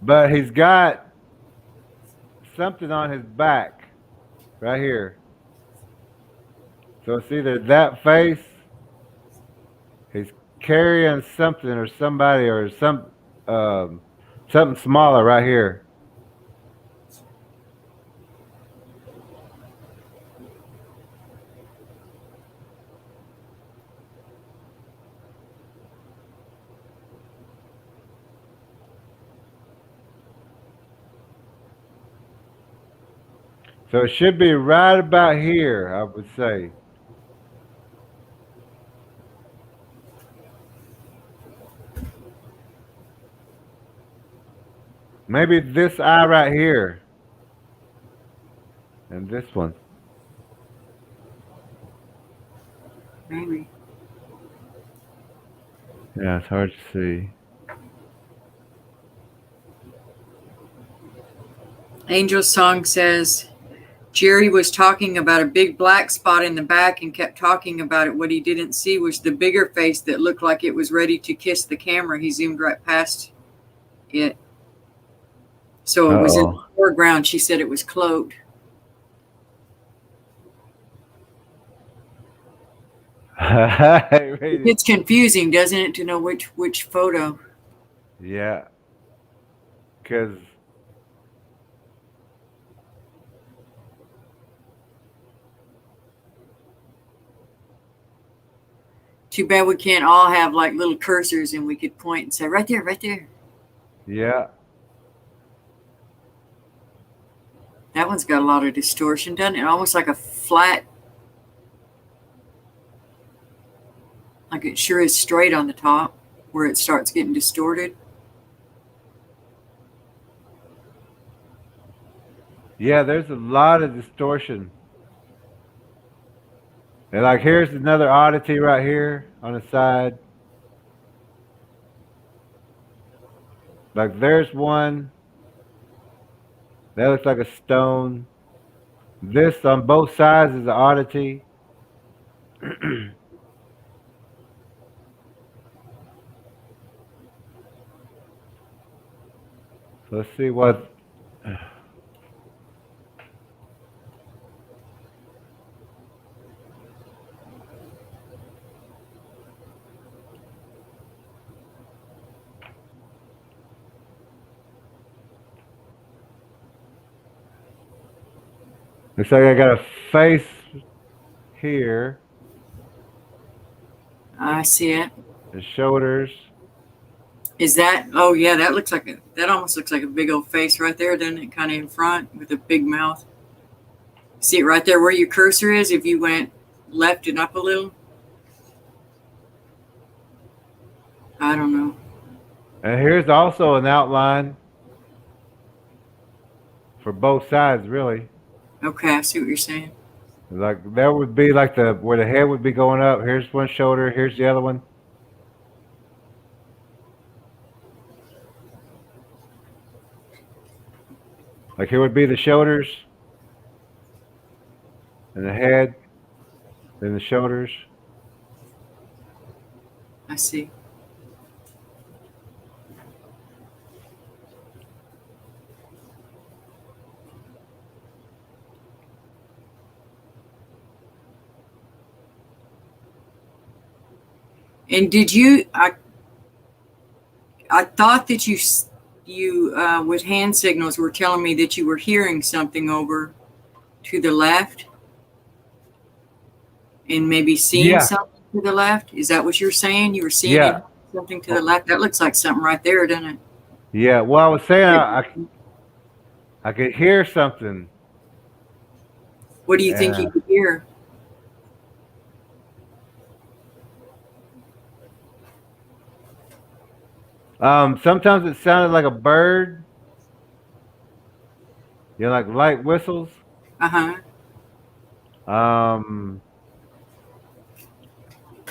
But he's got something on his back, right here. So it's either that face, he's carrying something or somebody or um, something smaller right here. So it should be right about here, I would say. Maybe this eye right here and this one. Maybe. Yeah, it's hard to see. Angel's song says Jerry was talking about a big black spot in the back and kept talking about it. What he didn't see was the bigger face that looked like it was ready to kiss the camera. He zoomed right past it. So Uh it was in the oh. foreground. She said it was cloaked. It's confusing, doesn't it, to know which photo? Yeah, because Too bad we can't all have like little cursors and we could point and say, right there, right there. yeah, That one's got a lot of distortion, doesn't it? Almost like a flat, like it sure is straight on the top where it starts getting distorted. yeah. There's a lot of distortion. And like here's another oddity right here on the side. Like there's one that looks like a stone. This on both sides is an oddity. So let's see what. Looks like I got a face here, I see it. the shoulders. Is that? Oh yeah, that looks like that almost looks like a big old face right there, doesn't it? Kind of in front with a big mouth. See it right there where your cursor is. If you went left and up a little, I don't know. And here's also an outline for both sides, really. Okay, I see what you're saying. Like that would be like the where the head would be going up. Here's one shoulder. Here's the other one. Like here would be the shoulders and the head, then the shoulders. I see. And did you? I thought that you with hand signals were telling me that you were hearing something over to the left and maybe seeing Yeah, something to the left. Is that what you're saying? You were seeing yeah, something to the left. That looks like something right there, doesn't yeah. Well, I was saying it? I could hear something. What do you think you Uh, could hear? sometimes it sounded like a bird, like light whistles. Uh-huh. Um,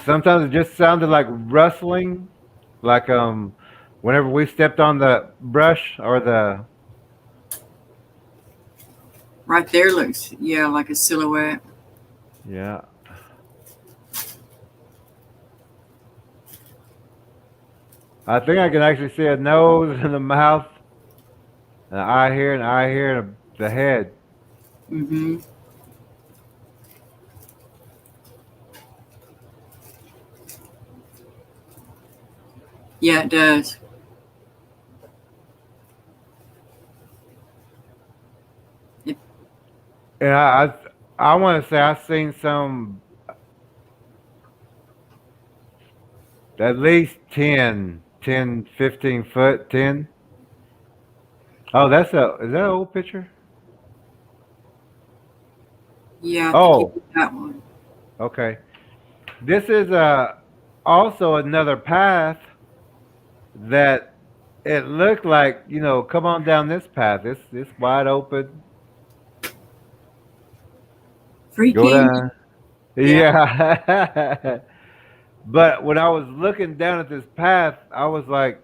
Sometimes it just sounded like rustling, like whenever we stepped on the brush or the Right there looks, yeah, like a silhouette. yeah. I think I can actually see a nose and a mouth, an eye here, an eye here, and the head. Mm-hmm. Yeah, it does. It, And I want to say I've seen some at least 10, 15 foot, 10. Oh, is that an old picture? yeah, I think you Oh, did that one. okay. This is also another path that it looked like, come on down this path. It's wide open. Go Freaky. down. Yeah. Yeah. But when I was looking down at this path, I was like,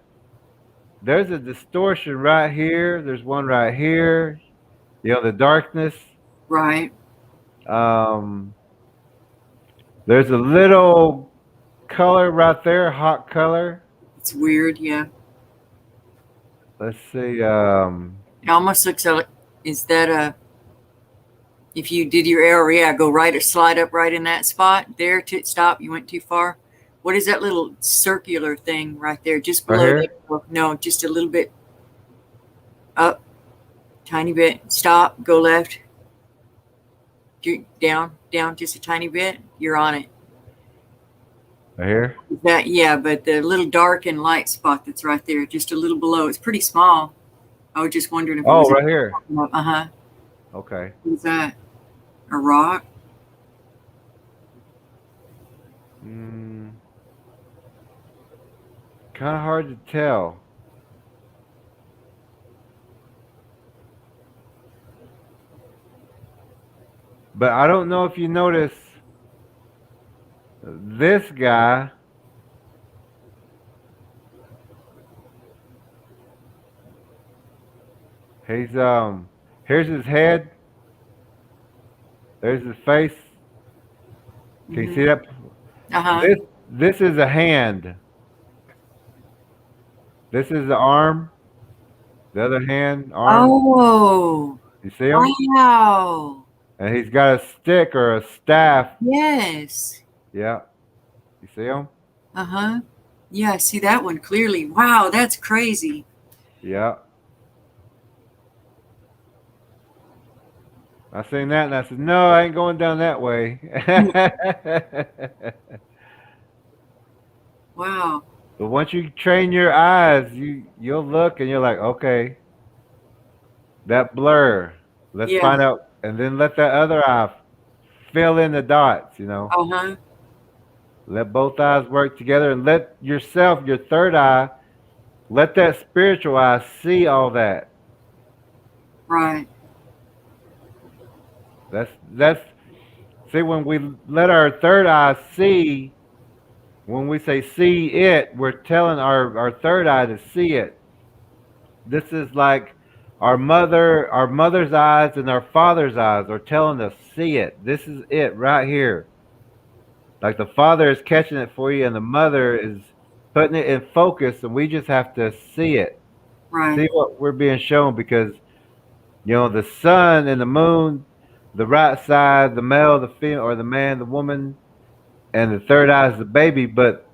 there's a distortion right here. There's one right here. The darkness. Right. Um, there's a little color right there, hot color. It's weird. Yeah. Let's see. It almost looks like, is that a, if you did your arrow, yeah, go right or slide up right in that spot there to stop. You went too far. What is that little circular thing right there, just Right below here. that? No, just a little bit up, tiny bit. Stop. Go left. Down, down, just a tiny bit. You're on it. Right here. That, yeah, but the little dark and light spot that's right there, just a little below. It's pretty small. I was just wondering if it Oh, was. right here. Uh huh. Okay. What's that? A rock? Mm, kind of hard to tell. But I don't know if you notice this guy. He's here's his head. There's his face. Can you Mm-hmm. see that? Uh huh. This is a hand. This is the arm. The other hand, arm. Oh, You see him? wow. And he's got a stick or a staff. Yes. Yeah. You see him? Uh huh. Yeah, I see that one clearly. Wow, that's crazy. Yeah. I seen that and I said, no, I ain't going down that way. Wow. But once you train your eyes, you'll look and you're like, okay, that blur. Let's Yeah. find out, and then let that other eye fill in the dots. Uh huh. Let both eyes work together, and let yourself, your third eye, let that spiritual eye see all that. Right. That's see when we let our third eye see. When we say see it, we're telling our third eye to see it. This is like our mother's eyes and our father's eyes are telling us see it. This is it right here. Like the father is catching it for you and the mother is putting it in focus, and we just have to see it. Right. See what we're being shown, because the sun and the moon, the right side, the male, the female, or the man, the woman, and the third eye is the baby. But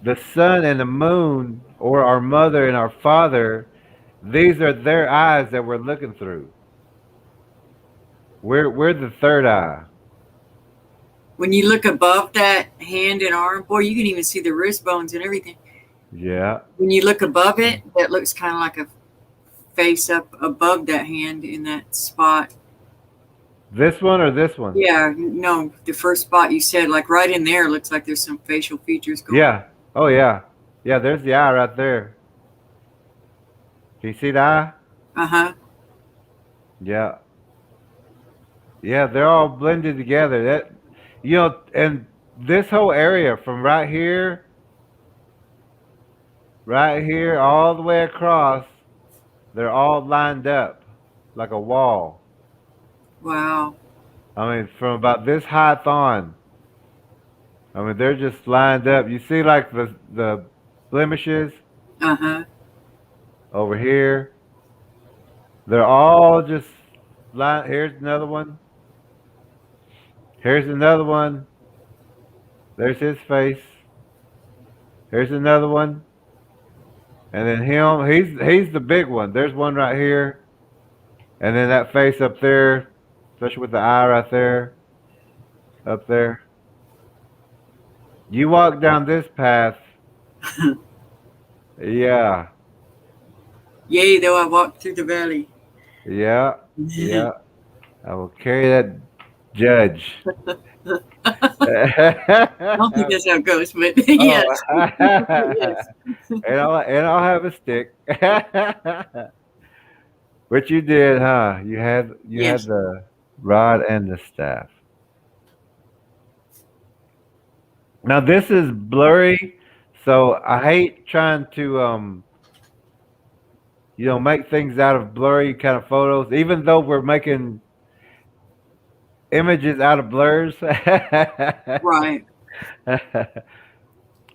the sun and the moon, or our mother and our father, these are their eyes that we're looking through. We're the third eye. When you look above that hand and arm, boy, you can even see the wrist bones and everything. Yeah. When you look above it, that looks kind of like a face up above that hand in that spot. This one or this one? Yeah, no, the first spot you said, like right in there, looks like there's some facial features going on. Yeah. Oh yeah. Yeah, there's the eye right there. Can you see the eye? Uh-huh. Yeah. Yeah, they're all blended together. That and this whole area from right here, all the way across, they're all lined up like a wall. Wow. I mean, from about this height on, I mean, they're just lined up. You see, like the blemishes Uh-huh. over here. They're all just lined. Here's another one. Here's another one. There's his face. Here's another one. And then him. He's the big one. There's one right here. And then that face up there, especially with the eye right there, up there. You walk down this path. Yeah, Yea, though I walk through the valley. yeah, I yeah. I will carry that judge. don't think that's how it goes, but Oh, yes. Yes. and I'll have a stick. But you did, huh? You had Yes. the rod and the staff. Now this is blurry, so I hate trying to make things out of blurry kind of photos, even though we're making images out of blurs. Right.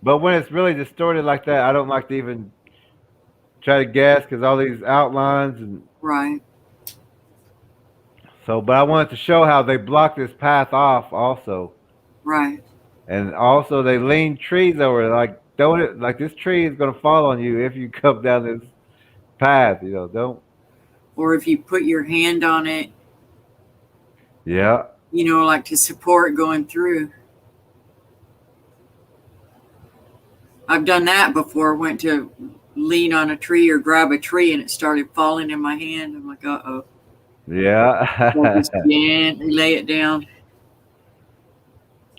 But when it's really distorted like that, I don't like to even try to guess because all these outlines and Right. so. But I wanted to show how they block this path off also, Right. and also they lean trees over it, like don't it like this tree is gonna fall on you if you come down this path. Don't. Or if you put your hand on it, Yeah. like to support going through. I've done that before. Went to lean on a tree or grab a tree and it started falling in my hand. I'm like, uh-oh. So I Yeah. just gently lay it down.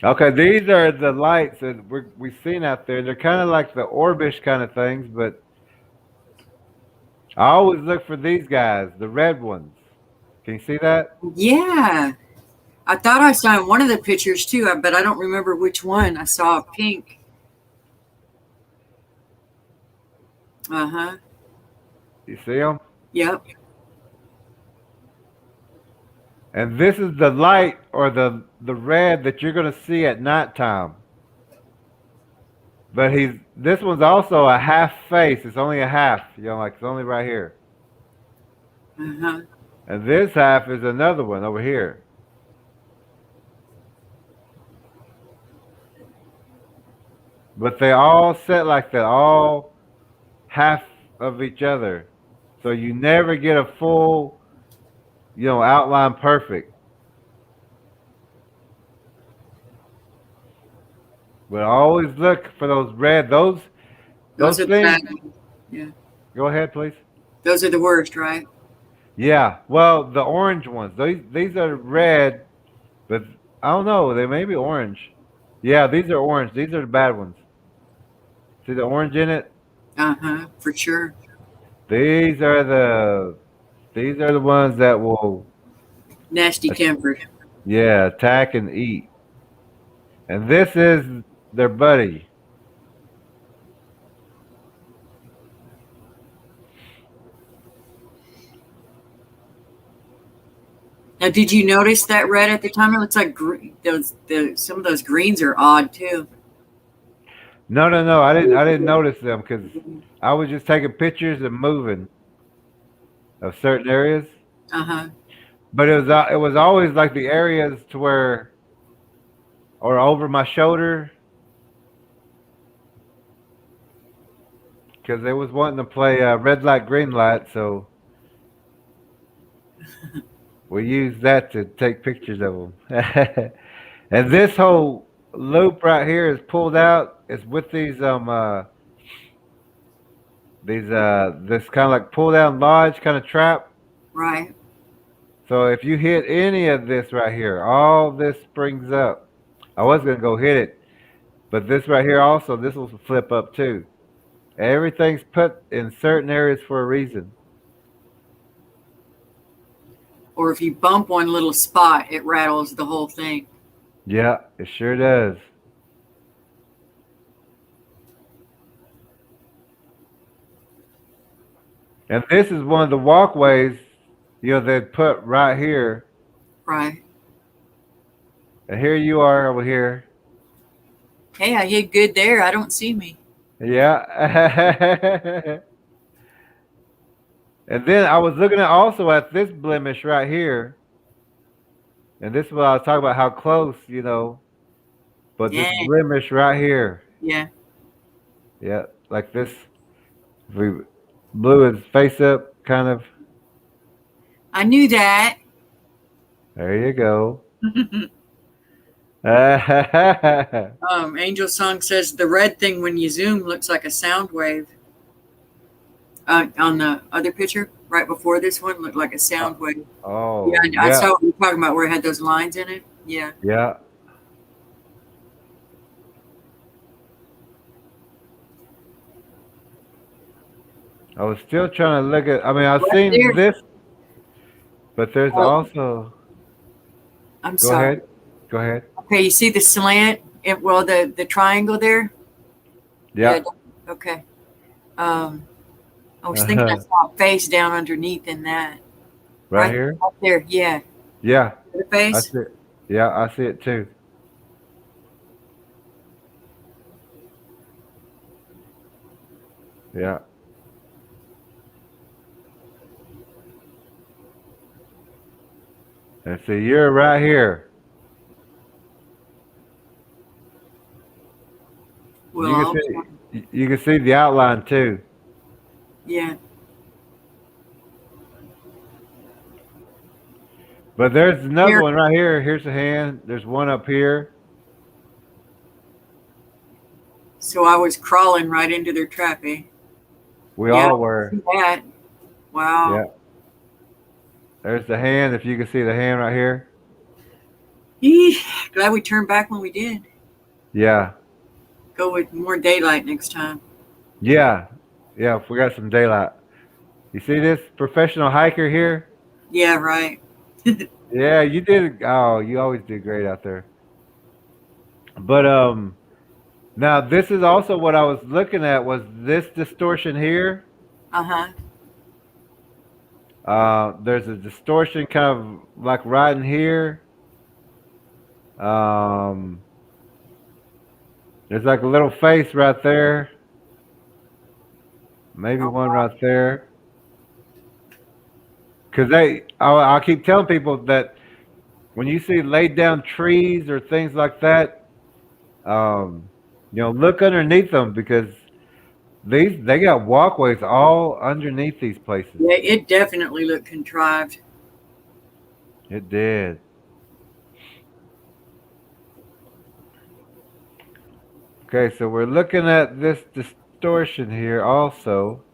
Okay, these are the lights that we've seen out there. They're kind of like the orbish kind of things, but I always look for these guys, the red ones. Can you see that? Yeah. I thought I saw in one of the pictures too, but I don't remember which one. I saw a pink. Uh-huh. You see them? Yep. And this is the light or the red that you're going to see at nighttime. But this one's also a half face. It's only a half, like it's only right here. Uh-huh. And this half is another one over here. But they all set like that, all half of each other. So you never get a full, outline perfect. But I always look for those red, those Those are the things. bad ones. Yeah. Go ahead, please. Those are the worst, right? Yeah. Well, the orange ones. These are red, but I don't know. They may be orange. Yeah, these are orange. These are the bad ones. See the orange in it? Uh-huh. For sure. These are the ones that will Nasty tempered. attack and eat. And this is their buddy. Now, did you notice that red at the time? It looks like some of those greens are odd too. No. I didn't notice them because I was just taking pictures and moving of certain areas. Uh-huh. But it was always like the areas to where or over my shoulder because they was wanting to play red light, green light, so we used that to take pictures of them. And this whole loop right here is pulled out. It's with this kind of like pull down lodge kind of trap. Right. So if you hit any of this right here, all this springs up. I was gonna go hit it, but this right here also, this will flip up too. Everything's put in certain areas for a reason. Or if you bump one little spot, it rattles the whole thing. Yeah, it sure does. And this is one of the walkways, they put right here. Right. And here you are over here. Hey, I hid good there. I don't see me. Yeah. And then I was looking at also at this blemish right here. And this is what I was talking about how close, but this Yeah. blemish right here. Yeah. Yeah, like this. If we blew his face up, kind of. I knew that. There you go. Angel Song says the red thing when you zoom looks like a sound wave. On the other picture, right before this one, looked like a sound wave. Oh, Yeah, I yeah, saw what you're talking about where it had those lines in it. Yeah. yeah. I was still trying to look at. I mean, I've Right seen there. this, but there's Oh, also. I'm Go sorry. ahead. Go ahead. Okay, you see the slant? Well, the triangle there? Yeah. Yeah. Okay. I was thinking I saw a face down underneath in that. Right here. Up there. Yeah. Yeah, The I face? see it. Yeah, I see it too. Yeah. And see, you're right here. Well, You can see. You can see the outline too. yeah. But there's another Here. one right here. Here's a hand. There's one up here. So I was crawling right into their trap, eh? We Yeah. all were. See that. Wow. Yeah. There's the hand. If you can see the hand right here. Eesh, glad we turned back when we did. Yeah. Go with more daylight next time. Yeah. Yeah. If we got some daylight. You see this professional hiker here? Yeah, right. Yeah, you did. Oh, you always do great out there. But now this is also what I was looking at was this distortion here. Uh-huh. There's a distortion kind of like right in here. There's like a little face right there. Maybe one right there. Because I'll keep telling people that when you see laid down trees or things like that, look underneath them because they got walkways all underneath these places. Yeah, it definitely looked contrived. It did. Okay, so we're looking at this distortion here also.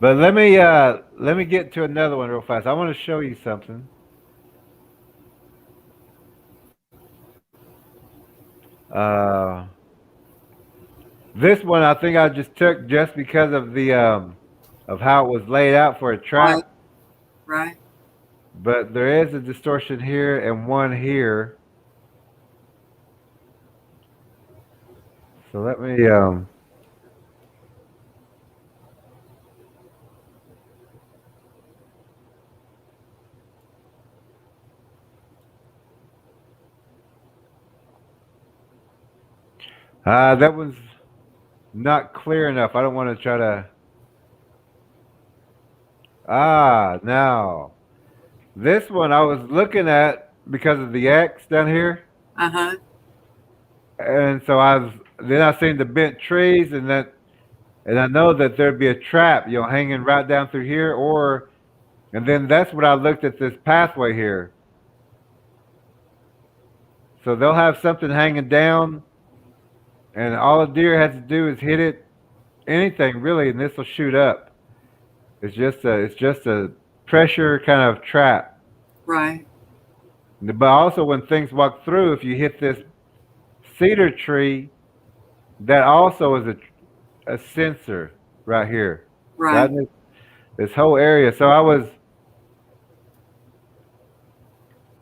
But let me get to another one real fast. I want to show you something. This one I think I just took just because of the of how it was laid out for a trap. Right. But there is a distortion here and one here. So let me that was not clear enough. I don't want to try to. Now this one I was looking at because of the X down here. Uh-huh. And so then I seen the bent trees, and I know that there'd be a trap, hanging right down through here, and then that's when I looked at this pathway here. So they'll have something hanging down, and all a deer has to do is hit it, anything really, and this will shoot up. It's just a pressure kind of trap. Right. But also when things walk through, if you hit this cedar tree, that also is a sensor. right here. That Right. and this whole area. So I was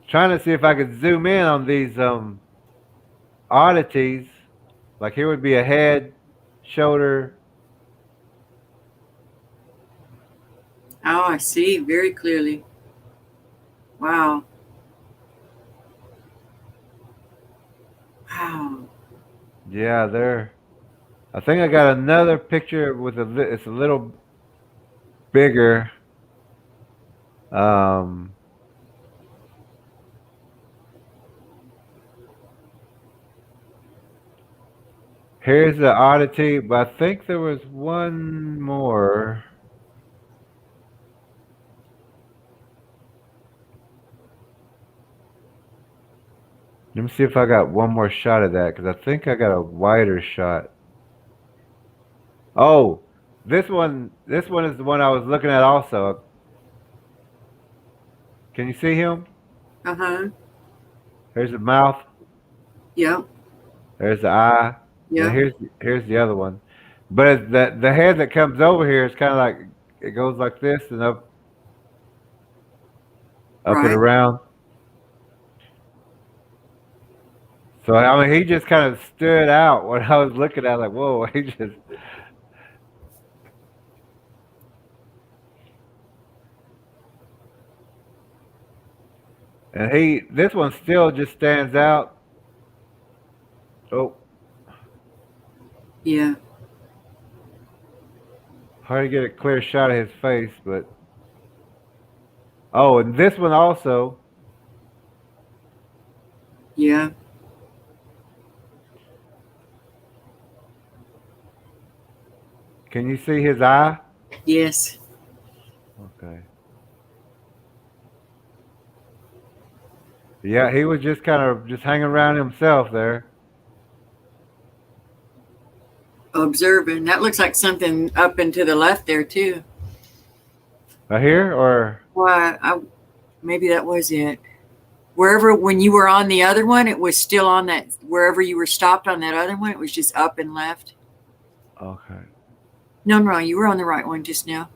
trying to see if I could zoom in on these oddities. Like here would be a head, shoulder. Oh, I see very clearly. Wow. Wow. Yeah, there. I think I got another picture with it's a little bigger. Um, Here's the oddity, but I think there was one more. Let me see if I got one more shot of that because I think I got a wider shot. Oh, this one is the one I was looking at also. Can you see him? Uh huh. Here's the mouth. Yep. There's the eye. And Yep. here's the other one. But it's the head that comes over here is kind of like it goes like this and up and Right. around. So I mean, he just kind of stood out when I was looking at it, like, whoa, he just and this one still just stands out. Oh, Yeah. hard to get a clear shot of his face, but oh, and this one also. Yeah. Can you see his eye? Yes. Okay. Yeah, he was just kind of just hanging around himself there. Observing. That looks like something up and to the left there too. Right here, or Why? Maybe that was it. Wherever when you were on the other one, it was still on that. Wherever you were stopped on that other one, it was just up and left. okay. No, no, you were on the right one just now.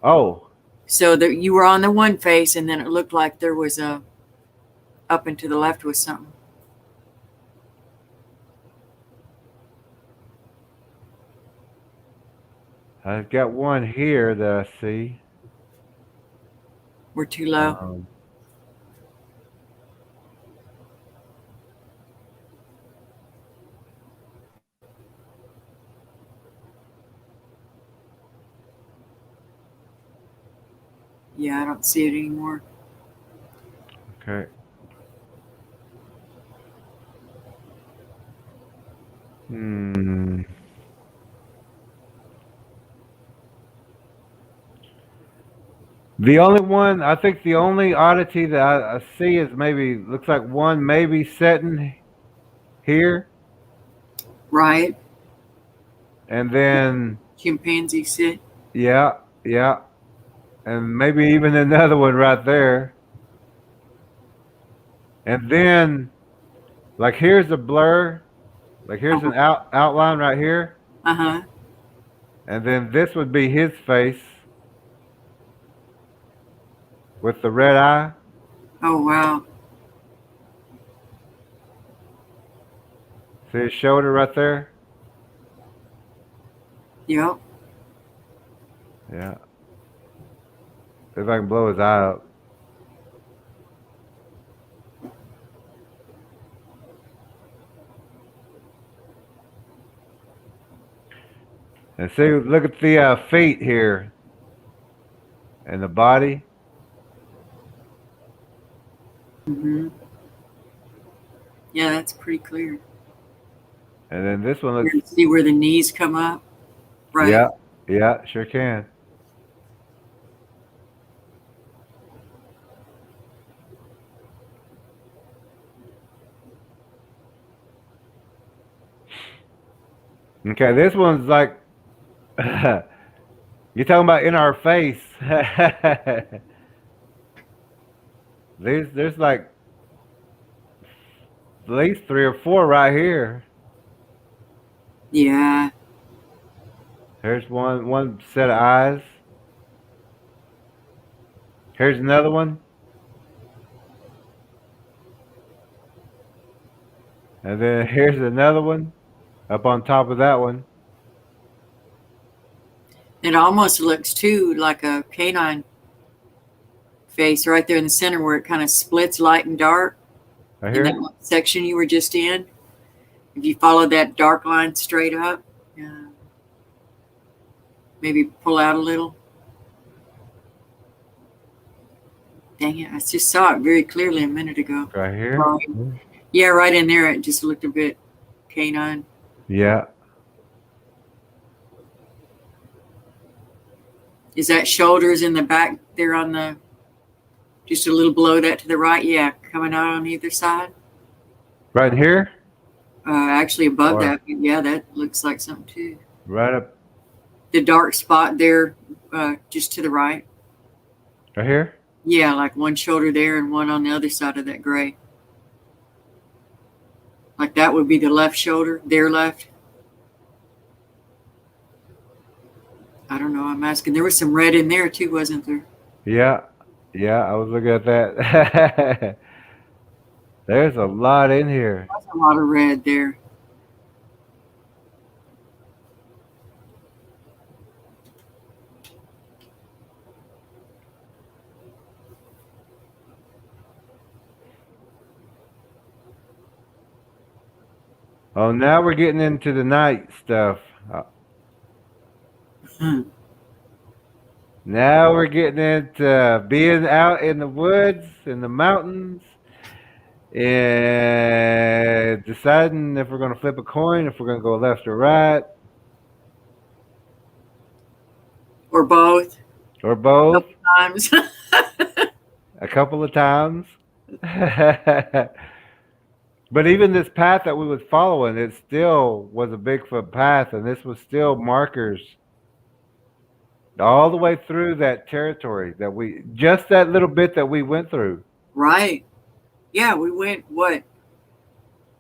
Oh, So that you were on the one face, and then it looked like there was a up and to the left was something. I've got one here that I see. We're too low. Um, Yeah, I don't see it anymore. okay. Hmm. The only one, I think the only oddity that I see is maybe, looks like one maybe sitting here. Right? And then, Chimpanzee sit. yeah, yeah. And maybe even another one right there. And then, like, here's a blur. Like, here's an outline right here. Uh huh. And then this would be his face with the red eye. Oh wow. See his shoulder right there? Yep. Yeah. See if I can blow his eye up. And see, look at the feet here and the body. Mm-hmm. Yeah, that's pretty clear. And then this one You looks, can see where the knees come up. Right. yeah, yeah, sure can. Okay, this one's like, you're talking about in our face. There's like at least 3 or 4 right here. Yeah. Here's one set of eyes. Here's another one. And then here's another one up on top of that one. It almost looks too like a canine face right there in the center where it kind of splits light and dark Right in that here. one section you were just in. If you follow that dark line straight up, maybe pull out a little. Dang it, I just saw it very clearly a minute ago. Right here. Right. Yeah, right in there. It just looked a bit canine. Yeah. Is that shoulders in the back there on the, just a little below that to the right? Yeah, coming out on either side. Right here. Actually above Or that. Yeah, that looks like something too. right up. The dark spot there, just to the right. Right here. Yeah, like one shoulder there and one on the other side of that gray. Like that would be the left shoulder, their left. I don't know. I'm asking. There was some red in there too, wasn't there? Yeah. Yeah. I was looking at that. There's a lot in here. There's a lot of red there. Oh, now we're getting into the night stuff. Now we're getting into being out in the woods, in the mountains, and deciding if we're going to flip a coin, if we're going to go left or right, Or both. or both, Times. a couple of times. But even this path that we was following, it still was a Bigfoot path, and this was still markers all the way through that territory that we, just that little bit that we went through. Right. Yeah, we went what?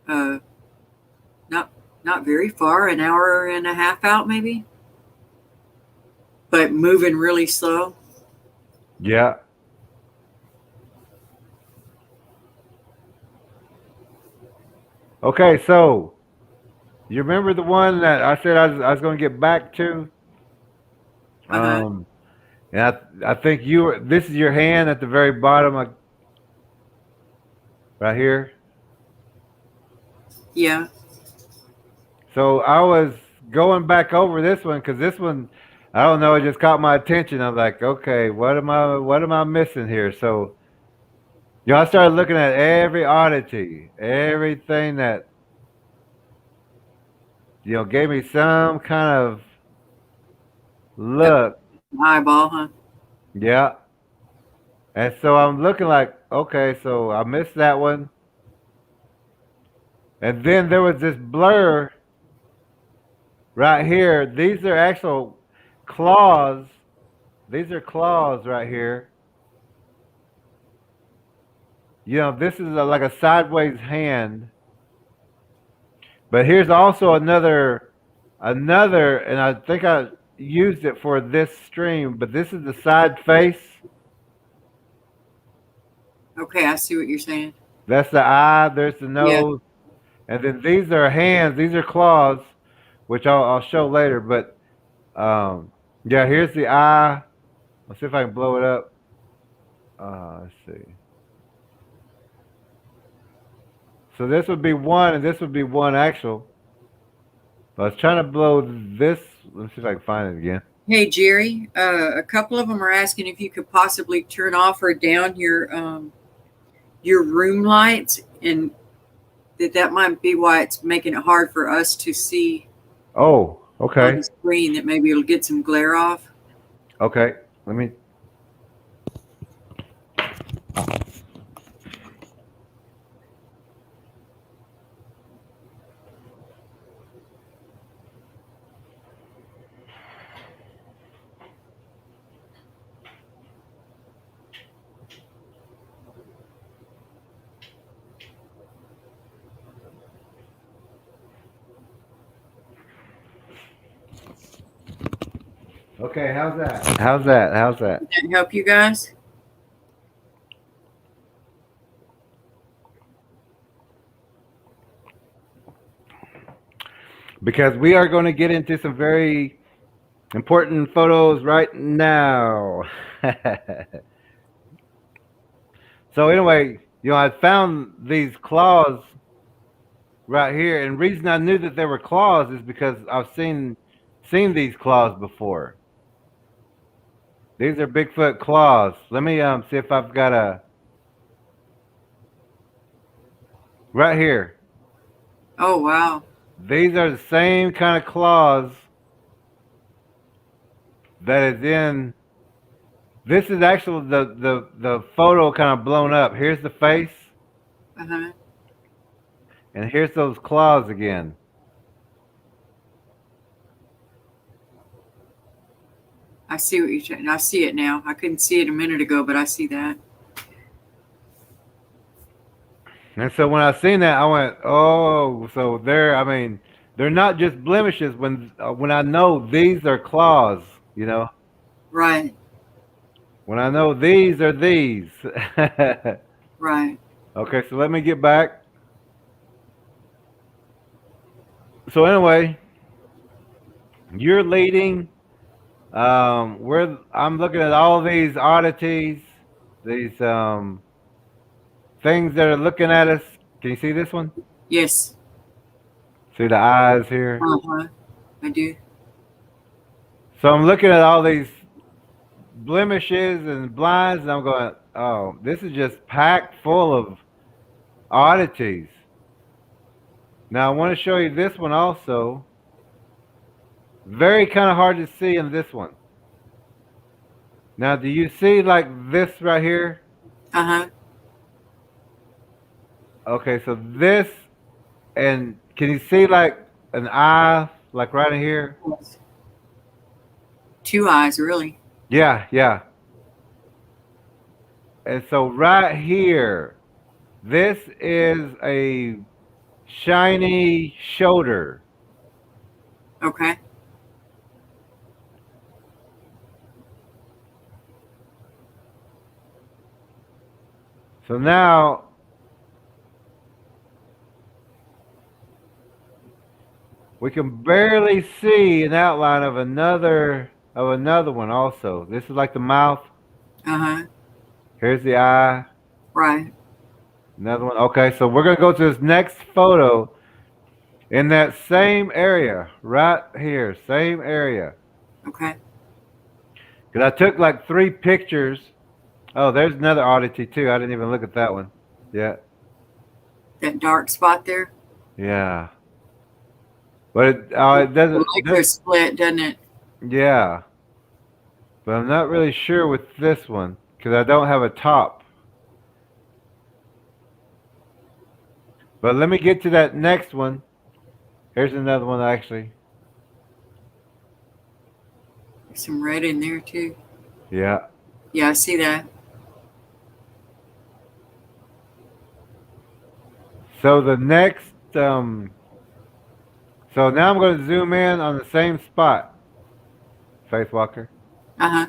Not very far, an hour and a half out maybe. But moving really slow. Yeah. Okay, so you remember the one that I said I was going to get back to? And I think you were, this is your hand at the very bottom, right here. Yeah. So I was going back over this one because this one, I don't know, it just caught my attention. I was like, okay, what am I missing here? So, I started looking at every oddity, everything that gave me some kind of look. Eyeball, huh? Yeah. And so I'm looking like, okay, so I missed that one. And then there was this blur right here. These are actual claws. These are claws right here. This is like a sideways hand. But here's also another, and I think I used it for this stream, but this is the side face. Okay, I see what you're saying. That's the eye, there's the nose. Yeah. And then these are hands, these are claws, which I'll show later. But yeah, here's the eye. Let's see if I can blow it up. Let's see. So this would be one, and this would be one actual. I was trying to blow this. Let's see if I can find it again. Hey, Jerry, a couple of them are asking if you could possibly turn off or down your room lights, and that might be why it's making it hard for us to see. Oh, okay. On the screen, that maybe it'll get some glare off. Okay, let me. Okay, how's that? How's that? How's that? Did that help you guys? Because we are going to get into some very important photos right now. So anyway, I found these claws right here, and reason I knew that they were claws is because I've seen these claws before. These are Bigfoot claws. Let me see if I've got a right here. Oh, wow. These are the same kind of claws that is in. This is actually the photo kind of blown up. Here's the face, Uh-huh. and here's those claws again. I see what you're saying. I see it now. I couldn't see it a minute ago, but I see that. And so when I seen that, I went, "Oh, so they're. I mean, they're not just blemishes. When I know these are claws, Right. when I know these are these." Right. Okay, so let me get back. So anyway, you're leading. I'm looking at all these oddities, these things that are looking at us. Can you see this one? Yes. See the eyes here? Uh-huh. I do. So I'm looking at all these blemishes and blinds, and I'm going, oh, this is just packed full of oddities. Now I want to show you this one also. Very kind of hard to see in this one. Now, do you see like this right here? Uh-huh. Okay, so this, and can you see like an eye, like right in here? Two eyes, really. Yeah, yeah. And so right here, this is a shiny shoulder. Okay. So now we can barely see an outline of another one also. This is like the mouth. Uh-huh. Here's the eye. Right. Another one. Okay, so we're gonna go to this next photo in that same area, right here, same area. Okay. Because I took like 3 pictures. Oh, there's another oddity too. I didn't even look at that one. Yeah, That dark spot there. yeah. But it The liquor split, doesn't it? yeah. But I'm not really sure with this one because I don't have a top. But let me get to that next one. Here's another one actually. There's some red in there too. Yeah. Yeah, I see that. So the next, so now I'm going to zoom in on the same spot, Faith Walker. Uh-huh.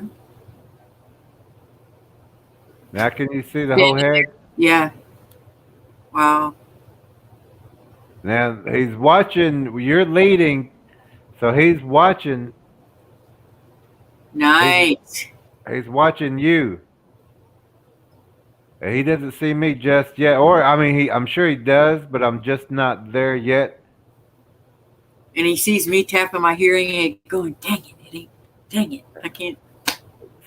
Now can you see the whole head? Yeah. Wow. Now he's watching. You're leading, so he's watching. Nice. He's watching you. He doesn't see me just yet, or I mean, I'm sure he does, but I'm just not there yet. And he sees me tapping my hearing aid going, dang it, Eddie. Dang it. I can't.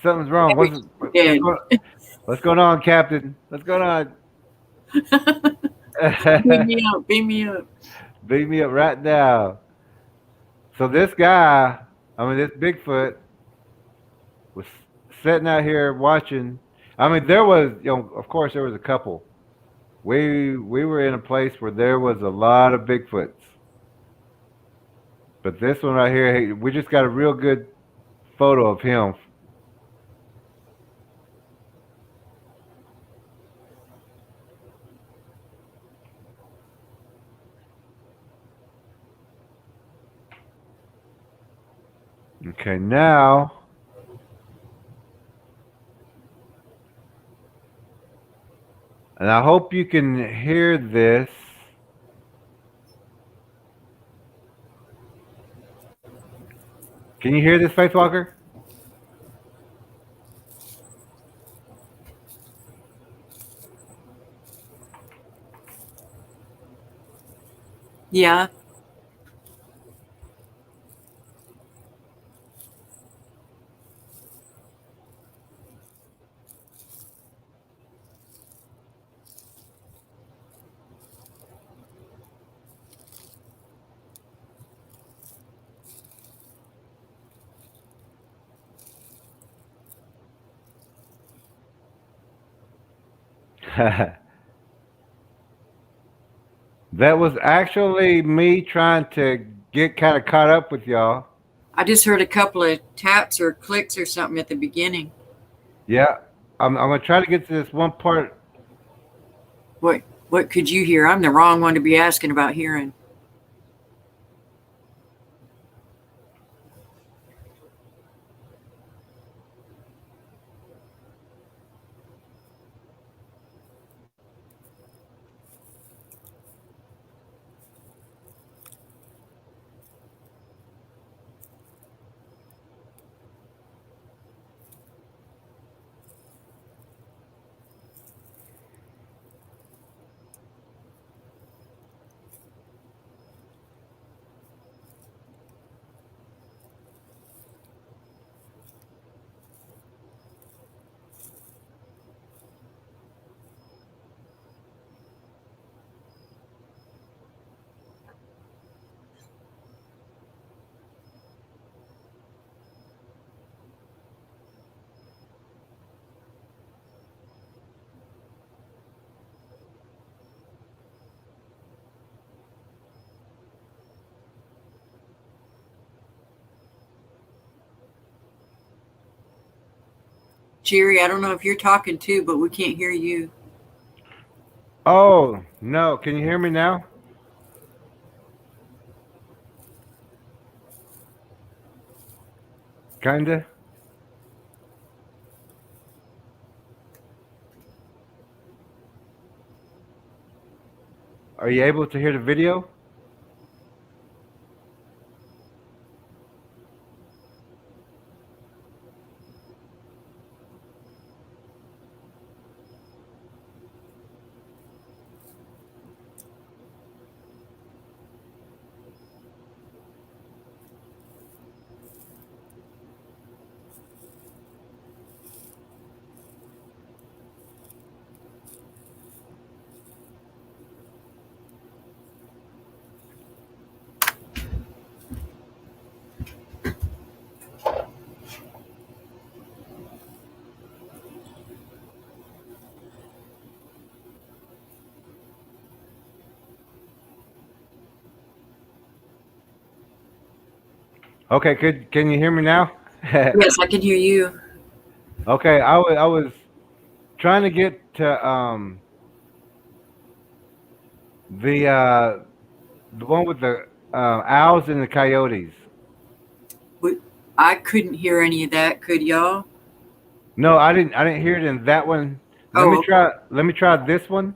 Something's wrong. What's going on, Captain? What's going on? Beam me up. Beam me up. Beat me up right now. So this guy, this Bigfoot, was sitting out here watching. I mean, there was, of course, there was a couple. We were in a place where there was a lot of Bigfoots, but this one right here, we just got a real good photo of him. Okay, now And I hope you can hear this. Can you hear this, Faith Walker? Yeah. That was actually me trying to get kind of caught up with y'all. I just heard a couple of taps or clicks or something at the beginning. Yeah, I'm gonna try to get to this one part. What could you hear? I'm the wrong one to be asking about hearing. Jerry, I don't know if you're talking too, but we can't hear you. Oh no, can you hear me now? Kinda. Are you able to hear the video? Okay, can you hear me now? Yes, I can hear you. Okay, I was trying to get to the the one with the owls and the coyotes. We, I couldn't hear any of that. Could y'all? No, I didn't hear it in that one. Oh, okay. Let me try this one.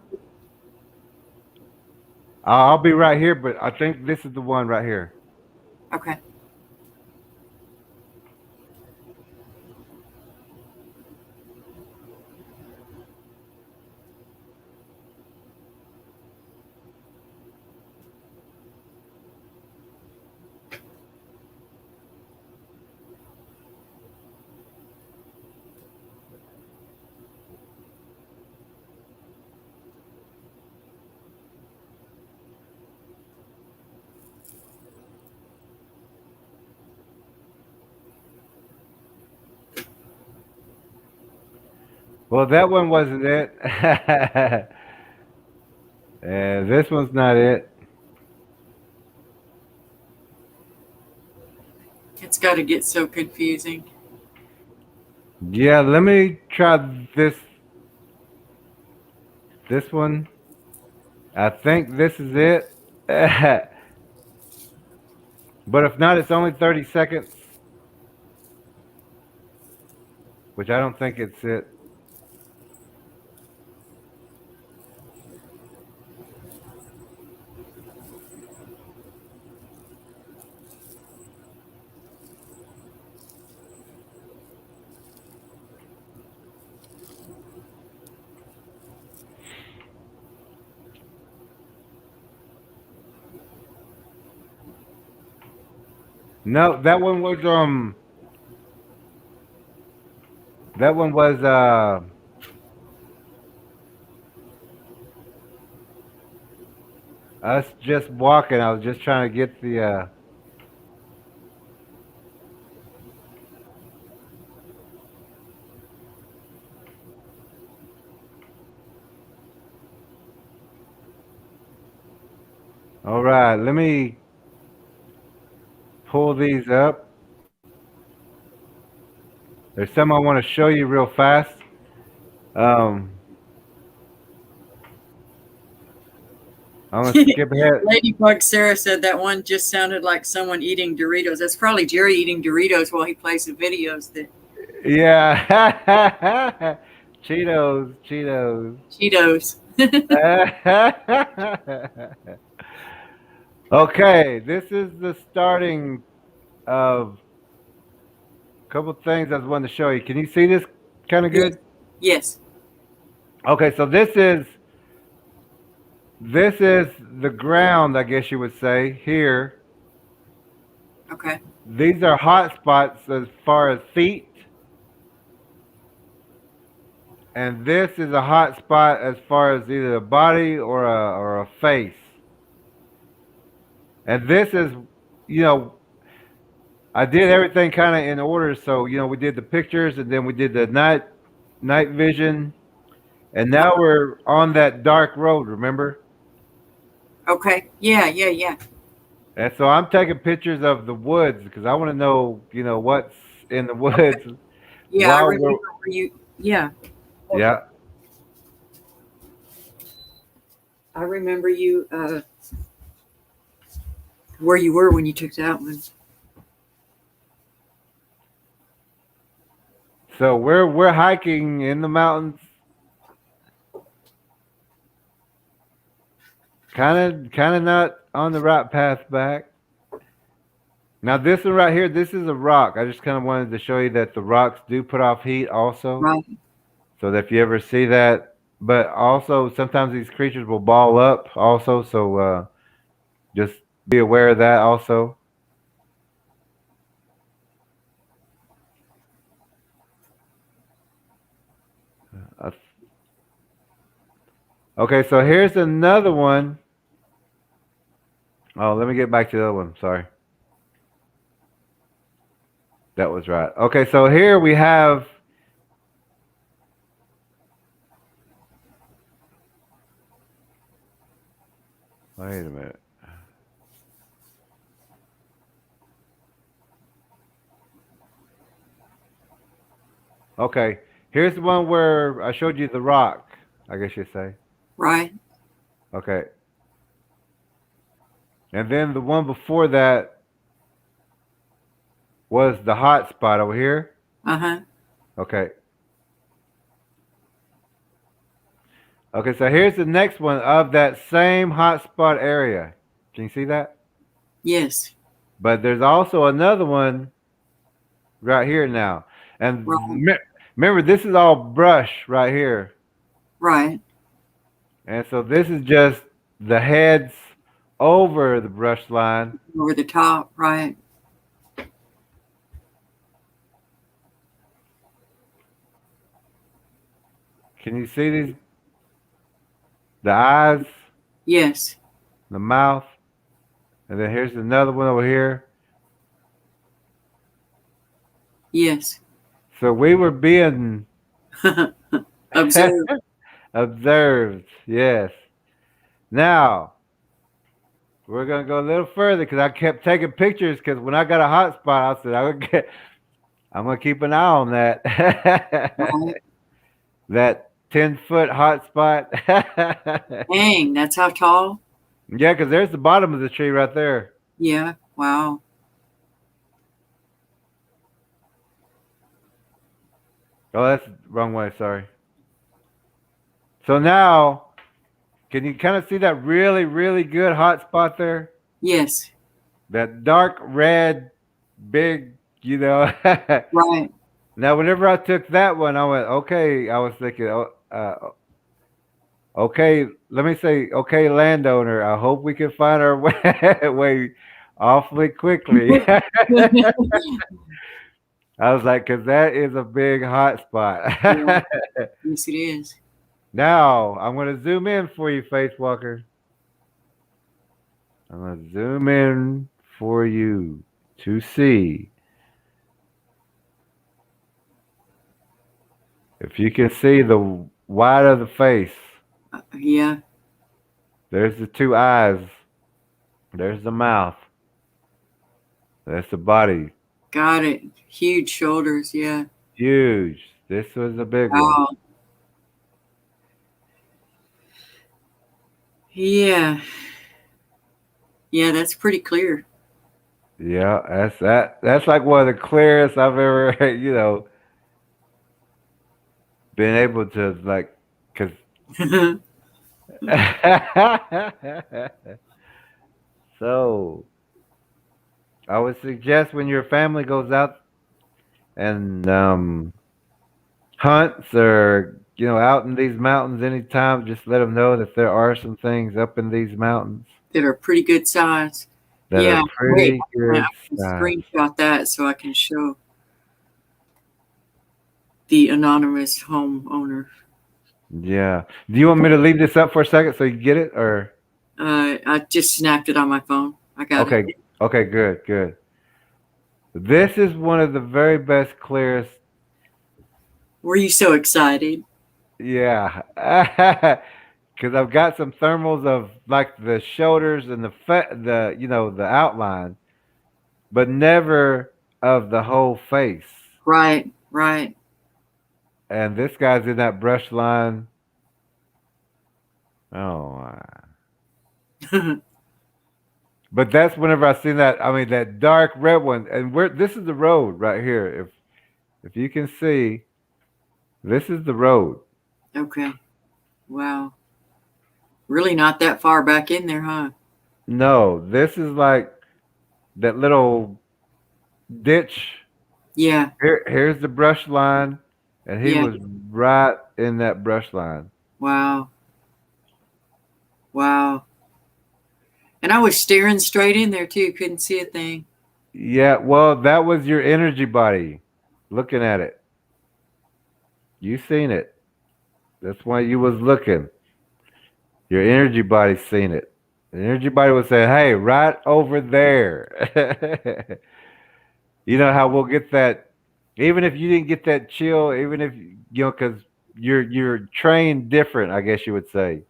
I'll be right here, but I think this is the one right here. Okay. Well, that one wasn't it. And this one's not it. It's got to get so confusing. Yeah, let me try this one. I think this is it. But if not, it's only 30 seconds, which I don't think it's it. No, that one was us just walking. I was just trying to get the all right, let me pull these up. There's some I want to show you real fast. Um, I'm gonna skip ahead. Ladybug Sarah said that one just sounded like someone eating Doritos. That's probably Jerry eating Doritos while he plays the videos. That Yeah, Cheetos, Cheetos. Cheetos. Okay, this is the starting of a couple things I was wanting to show you. Can you see this kind of Yes. good? Yes. Okay, so this is the ground, I guess you would say, here. Okay. These are hot spots as far as feet, and this is a hot spot as far as either a body or a face. And this is, you know, I did everything kind of in order. So we did the pictures, and then we did the night vision, and now we're on that dark road. Remember? Okay. Yeah. Yeah. Yeah. And so I'm taking pictures of the woods because I want to know, what's in the Okay. woods Yeah. I while remember we're. you. Yeah. Yeah. I remember you. Where you were when you took that one. So we're hiking in the mountains, kind of not on the right path back. Now this one right here, this is a rock. I just kind of wanted to show you that the rocks do put off heat also. Right. So that if you ever see that, but also sometimes these creatures will ball up also. So just be aware of that also. Uh, Okay, so here's another one. Oh, let me get back to the other one. Sorry. That was right. Okay, so here we have. Wait a minute. Okay, here's the one where I showed you the rock, I guess you'd say. Right. Okay. And then the one before that was the hot spot over here. Uh huh. Okay. Okay, so here's the next one of that same hot spot area. Can you see that? Yes. But there's also another one right here now. And Right. remember, this is all brush right here. Right. And so this is just the heads over the brush line. Over the top. Right. Can you see these? The eyes, Yes. the mouth, and then here's another one over here. Yes. So we were being Observe. observed. Yes. Now we're gonna go a little further because I kept taking pictures. Because when I got a hot spot, I said I'm gonna keep an eye on that. Right. That 10-foot hot spot. Dang. That's how tall. Yeah, because there's the bottom of the tree right there. Yeah. Wow. Oh, that's the wrong way. Sorry. So now, can you kind of see that really, really good hot spot there? Yes. That dark red, big, Right. Now, whenever I took that one, I went, okay. I was thinking, okay, let me say, okay, landowner, I hope we can find our way awfully quickly. I was like, because that is a big hot Yeah, spot. yes, it is. Now, I'm going to zoom in for you, Faith Walker. I'm going to zoom in for you to see. If you can see the white of the face, Yeah, there's the two eyes, there's the mouth, there's the body. got it. Huge shoulders. Yeah. Huge. This was a big one. Wow. Yeah. Yeah, that's pretty clear. Yeah, that's like one of the clearest I've ever, been able to like, cause so I would suggest when your family goes out and hunts or out in these mountains anytime, just let them know that there are some things up in these mountains That are pretty good size. that are Yeah. Wait, pretty I good can size. screenshot that so I can show the anonymous homeowner. Yeah. Do you want me to leave this up for a second so you get it, or I just snapped it on my phone. I got it. okay? Okay, good, good. This is one of the very best, clearest. Were you so excited? Yeah. Because I've got some thermals of like the shoulders and the outline, but never of the whole face. Right, right. And this guy's in that brush line. Oh, but that's whenever I seen that. I mean, that dark red one, and this is the road right here. If you can see, this is the road. Okay. Wow. Really not that far back in there, huh? No, this is like that little ditch. Yeah, Here's the brush line, and he yeah. was right in that brush line. Wow. Wow. And I was staring straight in there too, couldn't see a thing. Yeah, well, that was your energy body looking at it. You seen it. That's why you was looking. Your energy body seen it. The energy body was saying, "Hey, right over there." You know how we'll get that, even if you didn't get that chill, even if because you're trained different, I guess you would say.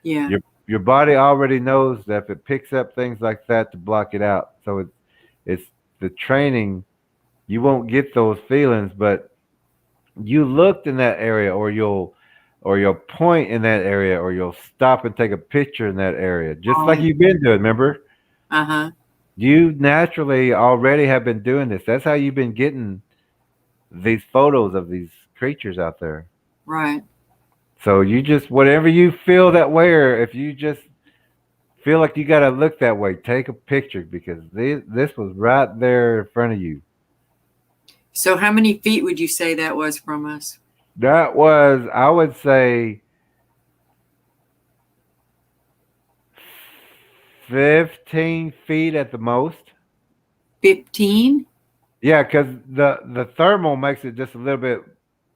Yeah. Your body already knows that if it picks up things like that to block it out. So it's the training. You won't get those feelings, but you looked in that area, or you'll point in that area, or you'll stop and take a picture in that area, just Oh, like you've been doing. Remember, uh-huh. you naturally already have been doing this. That's how you've been getting these photos of these creatures out there. Right. So you just whatever you feel that way, or if you just feel like you got to look that way, take a picture because this was right there in front of you. So how many feet would you say that was from us? That was, I would say, 15 feet at the most. 15? Yeah, because the thermal makes it just a little bit,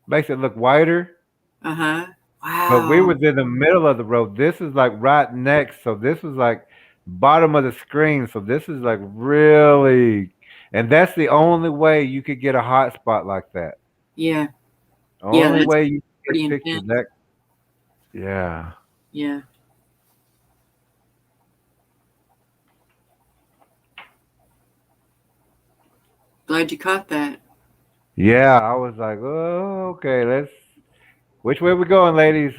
makes it look wider. Uh-huh. But we Wow. was in the middle of the road. This is like right next. So this was like bottom of the screen. So this is like really, and that's the only way you could get a hot spot like that. Yeah. Yeah, Only that's way you can pretty get pictures intense. that. Yeah. Yeah. Glad you caught that. Yeah. I was like, oh, okay. Which way we going, ladies?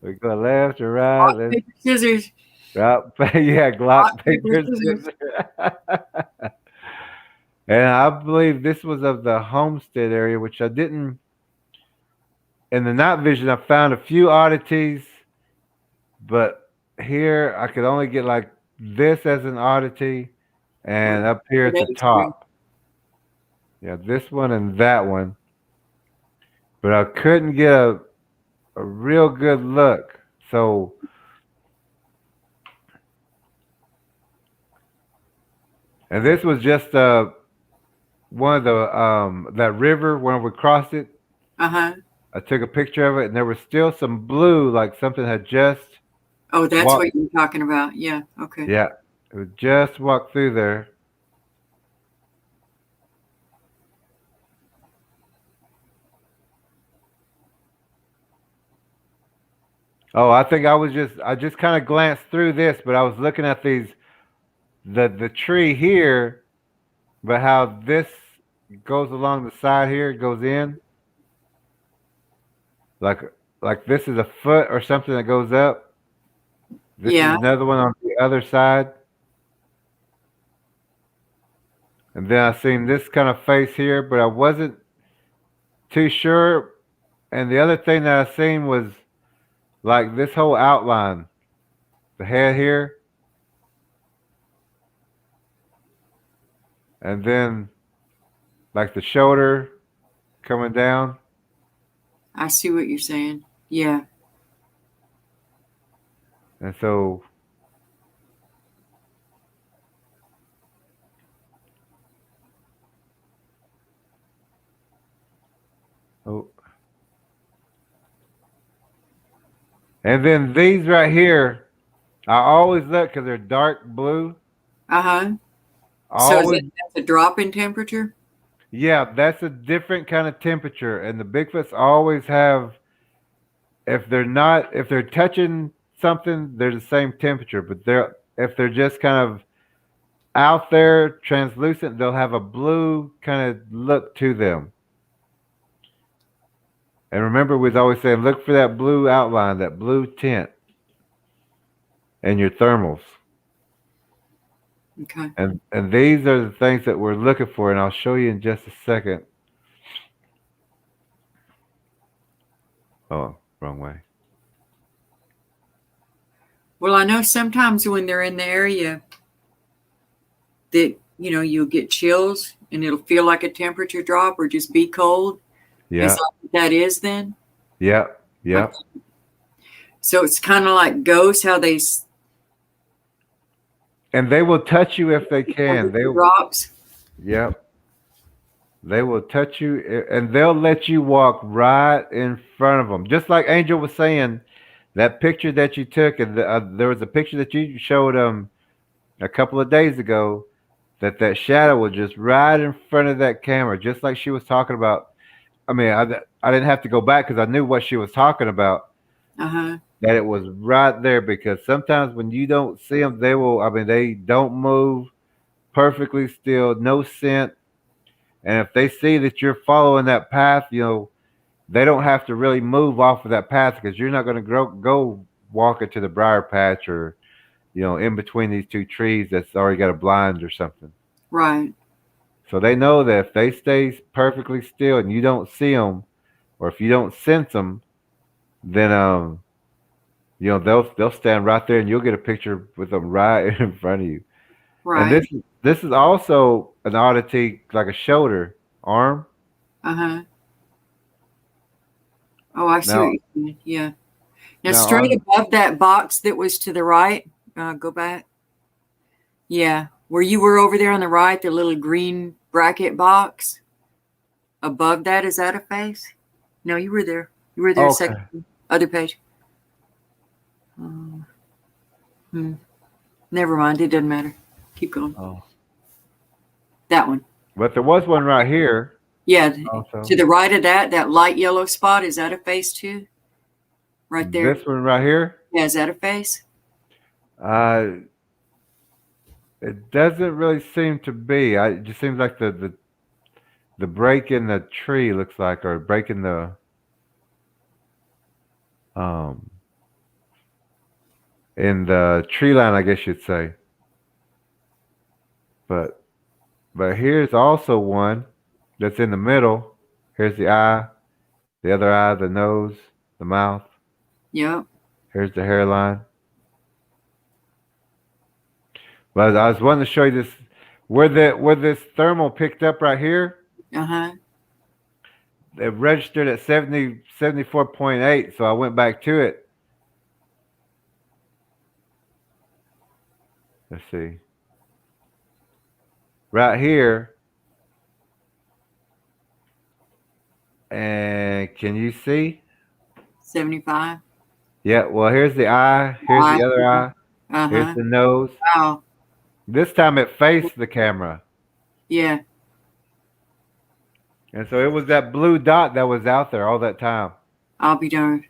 We go left or right? Rock, Let's paper, scissors. drop. Yeah, Rock, Glock paper, paper scissors. scissors. And I believe this was of the Homestead area, which I didn't. In the night vision, I found a few oddities, but here I could only get like this as an oddity, Wow. and up here at the That is great. top. Yeah, this one and that one. But I couldn't get a real good look. So And this was just one of the that river when we crossed it. Uh-huh. I took a picture of it, and there was still some blue, like something had just Oh, that's walked. what you're talking about. Yeah. Okay. Yeah, it was just walked through there. Oh, I think I just kind of glanced through this, but I was looking at these the tree here, but how this goes along the side here, it goes in like like this is a foot or something that goes up. This is Yeah. another one on the other side. And then I seen this kind of face here, but I wasn't too sure. And the other thing that I seen was like this whole outline, the head here, and then like the shoulder coming down. I see what you're saying. Yeah. And so, oh, and then these right here, I always look because they're dark blue. Uh-huh. So is Always, that a drop in temperature? yeah, that's a different kind of temperature. And the Bigfoots always have, if they're touching something, they're the same temperature. But if they're just kind of out there translucent, they'll have a blue kind of look to them. And remember, we was always saying, look for that blue outline, that blue tint in your thermals. Okay. And these are the things that we're looking for, and I'll show you in just a second. Oh, wrong way. Well, I know sometimes when they're in the area that, you'll get chills and it'll feel like a temperature drop or just be cold. Yeah. Is that what that is then? Yep. Yep. Okay. So it's kind of like ghosts, how they And they will touch you if they can. drops. Yep. They will touch you, and they'll let you walk right in front of them. Just like Angel was saying, that picture that you took, and there was a picture that you showed a couple of days ago, that shadow was just right in front of that camera, just like she was talking about. I mean, I didn't have to go back because I knew what she was talking about. Uh-huh. That it was right there, because sometimes when you don't see them, they will. I mean, they don't move, perfectly still, no scent. And if they see that you're following that path, they don't have to really move off of that path, because you're not going to go walking to the briar patch, or in between these two trees that's already got a blind or something. Right. So they know that if they stay perfectly still and you don't see them, or if you don't sense them, then they'll stand right there, and you'll get a picture with them right in front of you. And Right. this is also an oddity, like a shoulder arm. Uh-huh. Oh, I see what Now, you're saying. Yeah. Now, now straight on above that box that was to the right, go back. Yeah. Where you were over there on the right, the little green bracket box. Above that, is that a face? No, you were there. You were there a okay. second. Other page. Never mind. It doesn't matter. Keep going. Oh. That one. But there was one right here. Yeah. Also. To the right of that light yellow spot, is that a face too? Right there. This one right here. Yeah, is that a face? It doesn't really seem to be. It just seems like the break in the tree looks like, or break in the tree line, I guess you'd say. But here's also one that's in the middle. Here's the eye, the other eye, the nose, the mouth. Yep. Here's the hairline. But I was wanting to show you this, where this thermal picked up right here. Uh-huh. It registered at 74.8, so I went back to it. Let's see. right here. And can you see? 75. Yeah, well, here's the eye. Here's the other eye. Here's Uh-huh. the nose. Wow. This time it faced the camera. Yeah, And so it was that blue dot that was out there all that time. I'll be darned.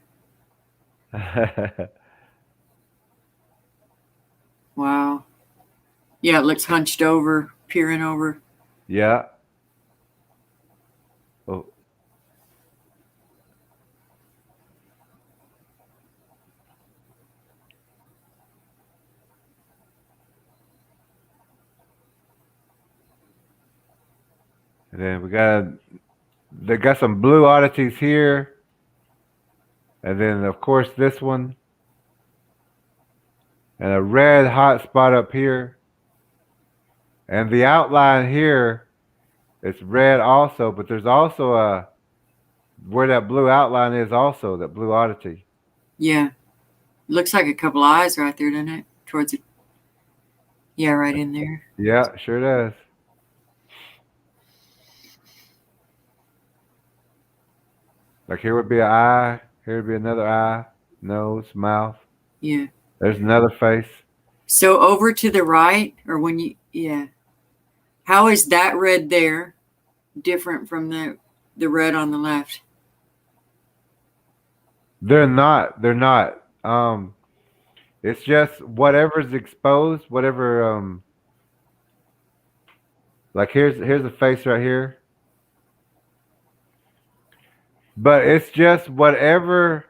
Wow. Yeah, it looks hunched over, peering over. Yeah. Oh. And then they got some blue oddities here. And then, of course, this one. And a red hot spot up here. And the outline here, it's red also, but there's also where that blue outline is also, that blue oddity. Yeah. Looks like a couple eyes right there, doesn't it? Towards it. Yeah, right in there. Yeah, sure does. Like here would be an eye, here would be another eye, nose, mouth. Yeah. There's another face. So over to the right, or when you, yeah. How is that red there different from the red on the left? They're not. They're not. It's just whatever's exposed, whatever. Like here's a face right here, but it's just whatever's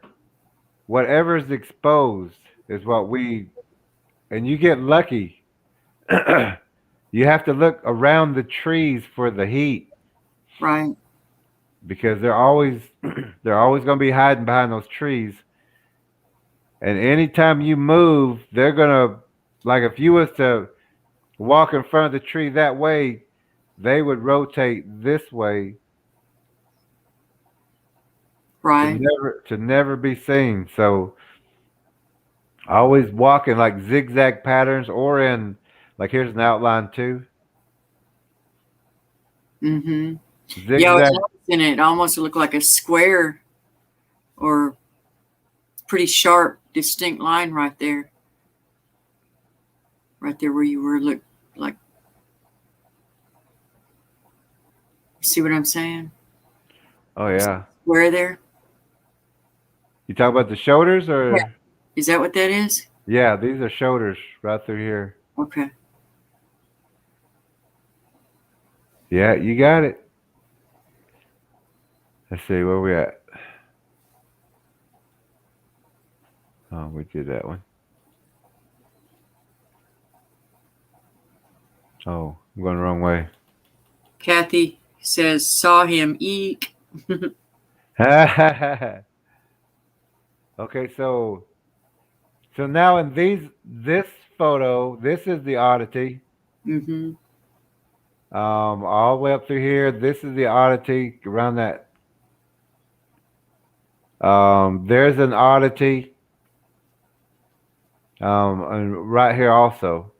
exposed is what we. And you get lucky. You have to look around the trees for the heat Right. because they're always they're always going to be hiding behind those trees. And anytime you move, they're gonna like if you was to walk in front of the tree that way, they would rotate this way Right. to never be seen. So always walk in like zigzag patterns or in like here's an outline too. Mm-hmm. Yeah, I was Zigzag. noticing it almost looked like a square or pretty sharp, distinct line right there. Right there where you were, look like. See what I'm saying? Oh yeah. Square there. You talk about the shoulders or Yeah. Is that what that is? yeah, these are shoulders right through here. Okay. Yeah, you got it. Let's see where we at. Oh, we did that one. Oh, I'm going the wrong way. Kathy says, saw him, eek. Okay, so now in this photo, this is the oddity. Mm-hmm. All the way up through here, this is the oddity around that. There's an oddity. And right here also.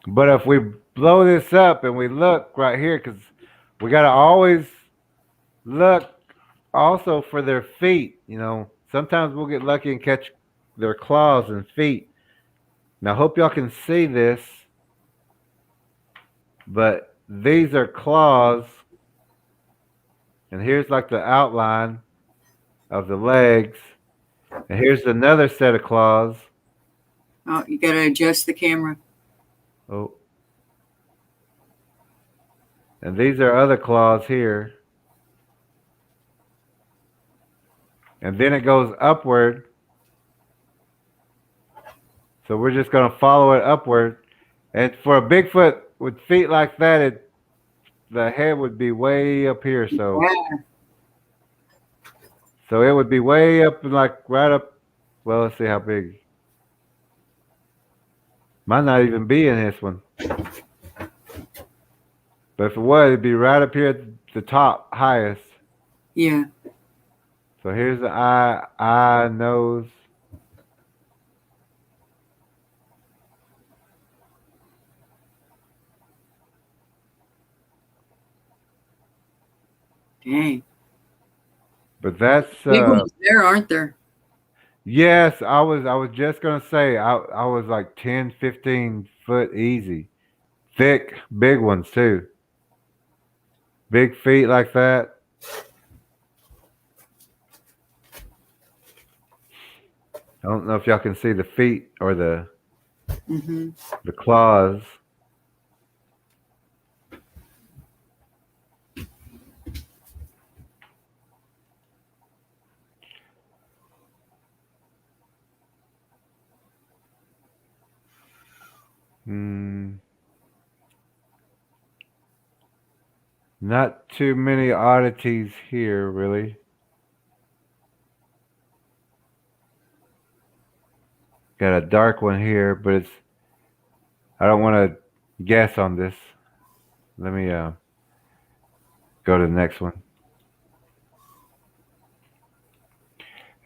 But if we blow this up and we look right here, because we got to always look also for their feet. You know, sometimes we'll get lucky and catch their claws and feet. Now, I hope y'all can see this, but these are claws, and here's like the outline of the legs, and here's another set of claws. Oh, you got to adjust the camera. Oh. And these are other claws here. And then it goes upward. So we're just going to follow it upward. And for a Bigfoot with feet like that, the head would be way up here. So Yeah. so it would be way up and like right up. Well, let's see how big. Might not even be in this one. But if it was, it'd be right up here at the top, highest. Yeah. So here's the eye, nose. Dang. But that's Big ones there, aren't there? yes, I was just gonna say I was like 10, 15 foot easy. Thick, big ones too. Big feet like that. I don't know if y'all can see the feet or Mm-hmm. the claws. Hmm. Not too many oddities here, really. Got a dark one here, but it's. I don't want to guess on this. Let me go to the next one.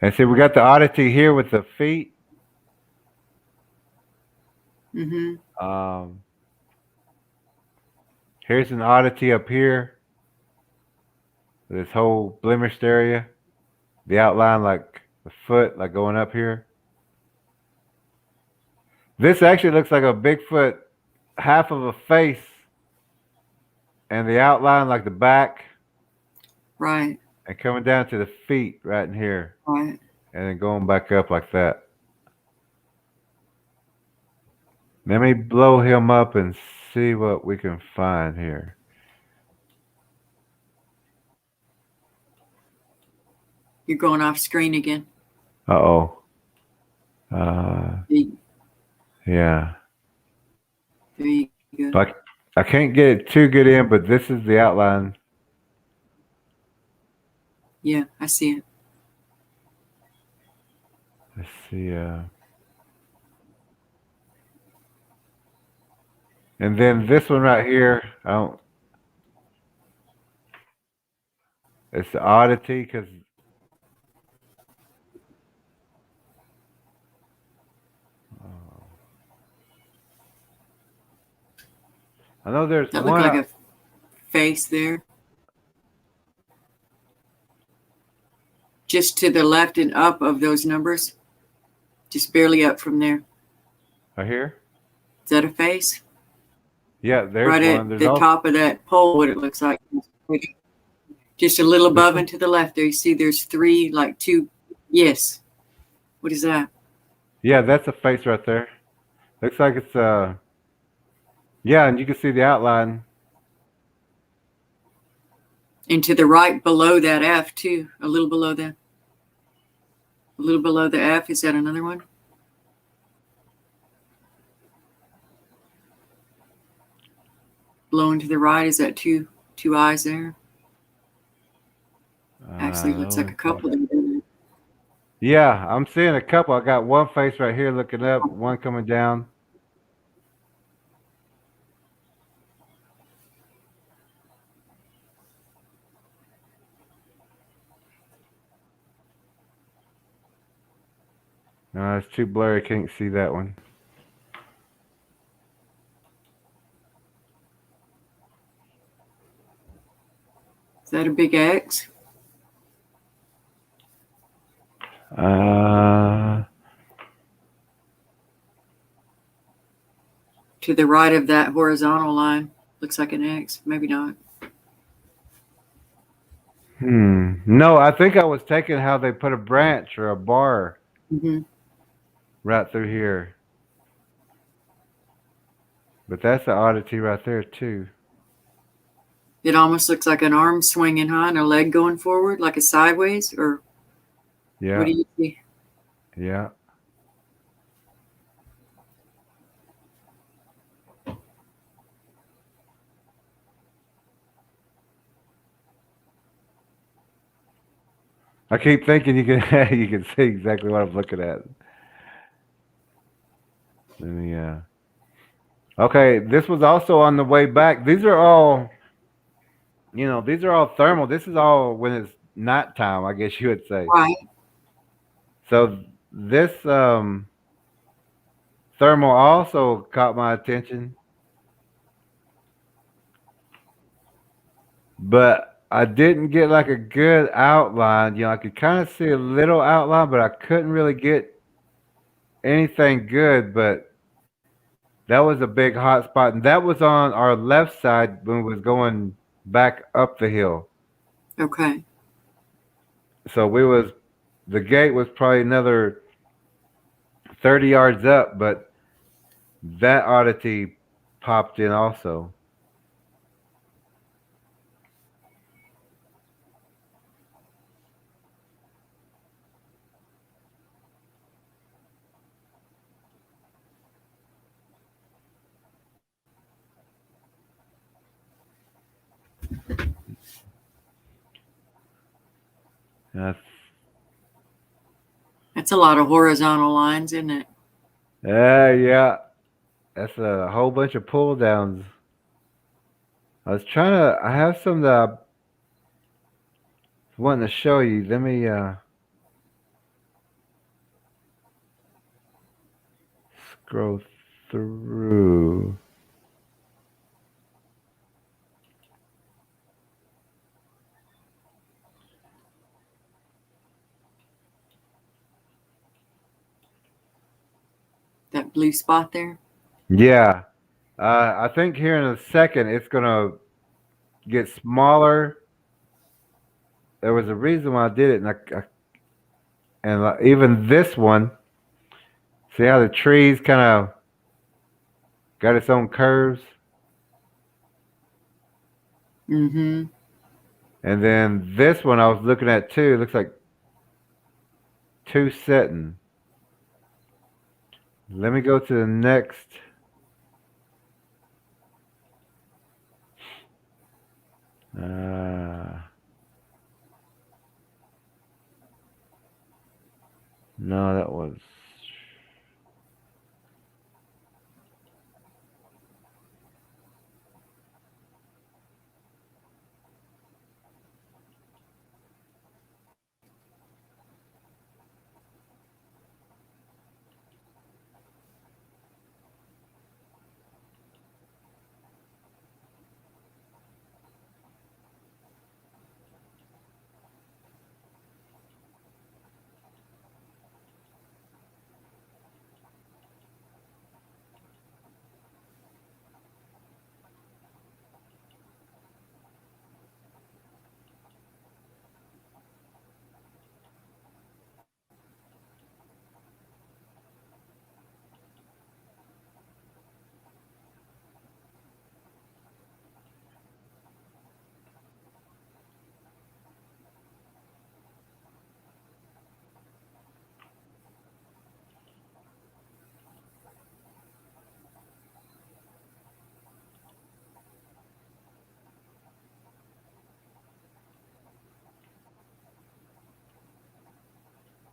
And see, we got the oddity here with the feet. Mm-hmm. Um, Here's an oddity up here. This whole blemished area. The outline like the foot, like going up here. This actually looks like a Bigfoot, half of a face, and the outline like the back, Right. and coming down to the feet right in here, Right. and then going back up like that. Let me blow him up and see what we can find here. You're going off screen again. Uh-oh. Uh, There yeah. you go. But I can't get it too good in, but this is the outline. Yeah, I see it. Let's see. And then this one right here, I don't. It's the oddity because I know there's That looked one. like a face there. Just to the left and up of those numbers. Just barely up from there. Right here. Is that a face? Yeah, there's Right one. at There's the also top of that pole, what it looks like. Just a little this above one. and to the left there. You see there's three, like two. Yes. What is that? Yeah, that's a face right there. Looks like it's yeah, and you can see the outline. And to the right below that F too. A little below that. A little below the F. Is that another one? Below and to the right, is that two eyes there? Actually, looks like a couple there. Doesn't it? Yeah, I'm seeing a couple. I got one face right here looking up, one coming down. No, it's too blurry. Can't see that one. Is that a big X? Uh, To the right of that horizontal line. Looks like an X. Maybe not. No, I think I was taking how they put a branch or a bar Mm-hmm. right through here. But that's the oddity right there too. It almost looks like an arm swinging high and a leg going forward, like a sideways, or what Yeah, do you see? yeah. I keep thinking you can you can see exactly what I'm looking at. Let me Okay, this was also on the way back. These are all these are all thermal. This is all when it's nighttime, I guess you would say. Right. So this thermal also caught my attention. But I didn't get like a good outline. I could kind of see a little outline, but I couldn't really get anything good. But that was a big hot spot, and that was on our left side when we was going back up the hill. Okay. So the gate was probably another 30 yards up, but that oddity popped in also. Uh, That's a lot of horizontal lines, isn't it? yeah, that's a whole bunch of pull downs. I have some that I wanting to show you. Let me scroll through. That blue spot there. Yeah, I think here in a second it's gonna get smaller. There was a reason why I did it, even this one. See how the trees kind of got its own curves, Mm-hmm. and then this one I was looking at too. It looks like two setting. Let me go to the next. Uh, no, that was.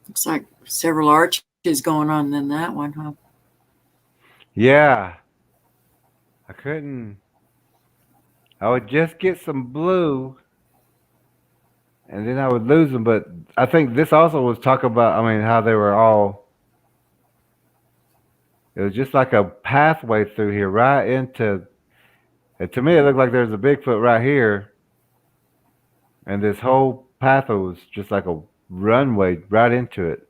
Looks like several arches going on in that one, huh? Yeah, I couldn't. I would just get some blue, and then I would lose them. But I think this also was talk about. I mean, how they were all. It was just like a pathway through here, right into. And to me, it looked like there's a Bigfoot right here, and this whole pathway was just like a runway right into it.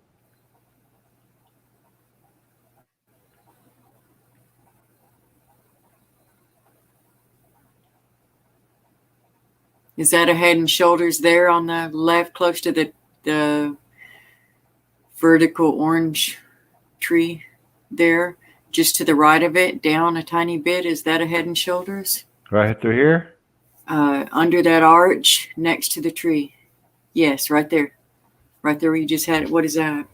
Is that a head and shoulders there on the left, close to the vertical orange tree there? Just to the right of it, down a tiny bit. Is that a head and shoulders? Right through here. Under that arch, next to the tree. Yes, right there. Right there where you just had it. What is that?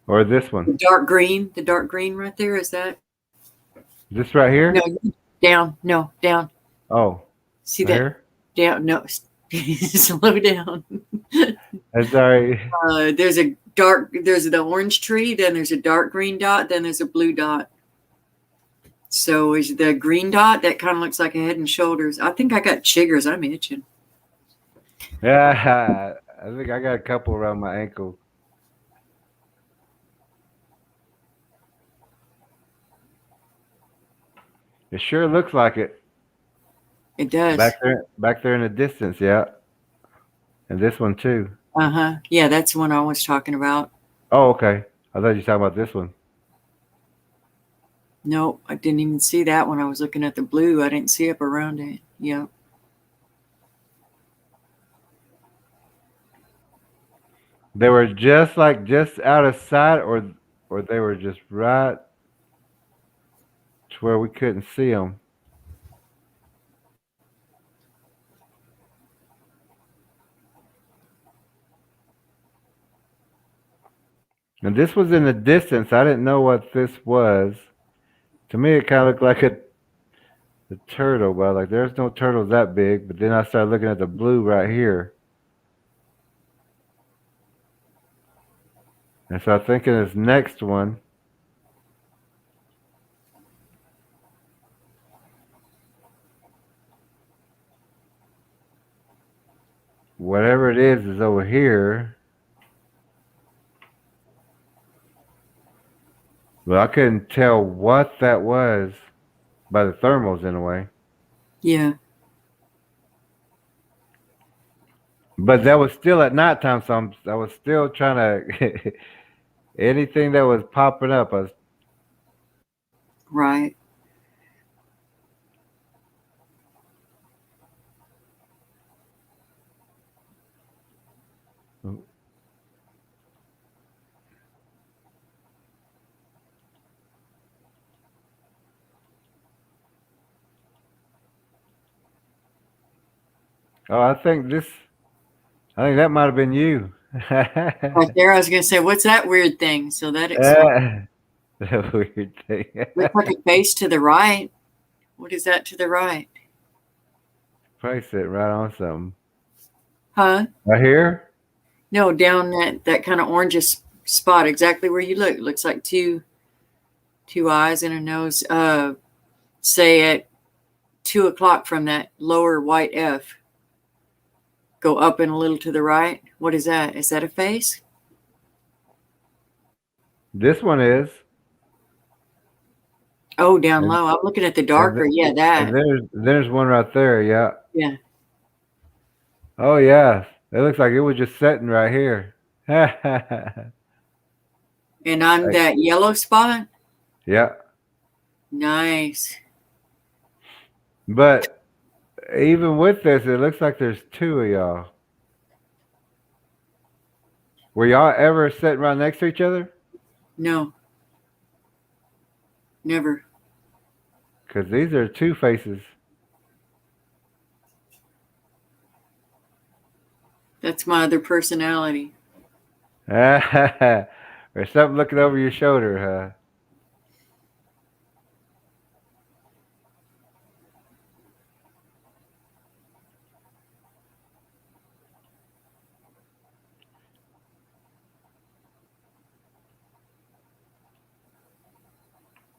Or this one. The dark green. The dark green right there. Is that? This right here. No, down. No, down. Oh, See right that? here. Down. No, slow down. Sorry. There's the orange tree, then there's a dark green dot, then there's a blue dot. So is the green dot that kind of looks like a head and shoulders? I think I got chiggers. I'm itching. Yeah, I think I got a couple around my ankle. It sure looks like it. It does. Back there in the distance, yeah. And this one too. Uh-huh. Yeah, that's the one I was talking about. Oh, okay. I thought you were talking about this one. Nope, I didn't even see that when I was looking at the blue. I didn't see up around it. Yep. They were just out of sight, or they were just right to where we couldn't see them. And this was in the distance. I didn't know what this was. To me, it kind of looked like a turtle, but like there's no turtles that big. But then I started looking at the blue right here, and so I'm thinking this next one, whatever it is over here. But I couldn't tell what that was by the thermals anyway. Yeah. But that was still at nighttime, so I was still trying to anything that was popping up. I was, Right. oh, I think that might have been you. Right there, I was going to say, what's that weird thing? So that explains. That weird thing. Looks like a face to the right. What is that to the right? Probably sitting right on something. Huh? Right here? No, down that kind of orangish spot, exactly where you look. It looks like two eyes and a nose. Say at 2 o'clock from that lower white F. Go up and a little to the right. What is that? Is that a face? This one is. Oh, down And, low. I'm looking at the darker. Yeah, that. and there's one right there, yeah. Yeah. Oh yeah. It looks like it was just sitting right here. And on that yellow spot? Yeah. Nice. But even with this, it looks like there's two of y'all. Were y'all ever sitting right next to each other? No. Never. Because these are two faces. That's my other personality. Or something looking over your shoulder, huh?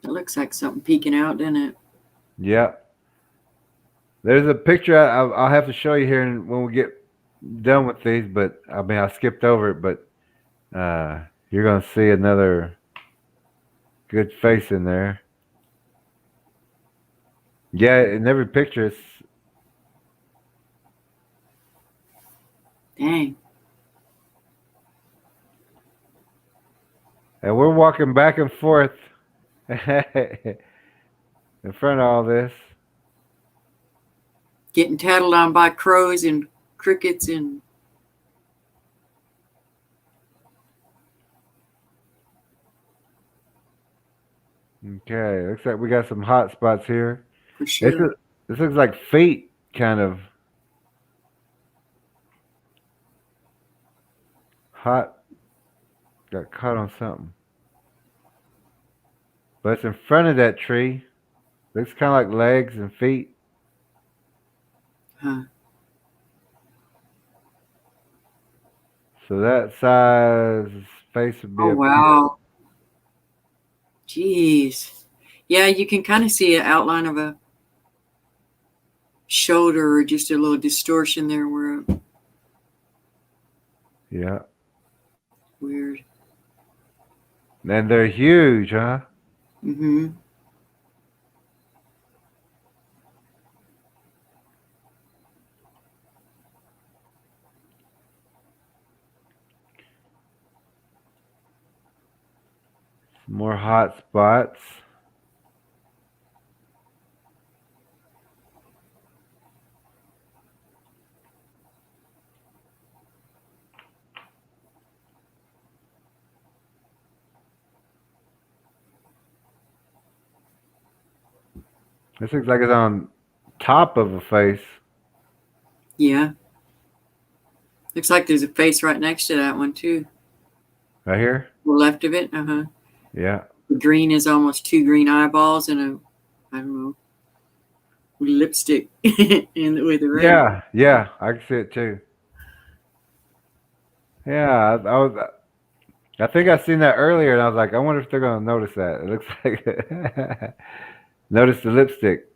It looks like something peeking out, doesn't it? Yeah. There's a picture I'll have to show you here when we get done with these, but I mean, I skipped over it, but you're going to see another good face in there. Yeah, in every picture, it's Dang. and we're walking back and forth in front of all this. Getting tattled on by crows and crickets and Okay, looks like we got some hot spots here. for sure. This looks like feet, kind of hot. Got caught on something, but it's in front of that tree. Looks kind of like legs and feet. Huh. So that size face would be Oh, up wow. Jeez. Yeah, you can kind of see an outline of a shoulder or just a little distortion there where here. Yeah. weird. And they're huge, huh? Mm-hmm. Some more hot spots. This looks like it's on top of a face. Yeah. Looks like there's a face right next to that one too. Right here? The left of it. Yeah. The green is almost two green eyeballs and I don't know, lipstick in with the red. Yeah. Yeah. I can see it too. Yeah. I think I seen that earlier and I was like, I wonder if they're going to notice that. It looks like. Notice the lipstick.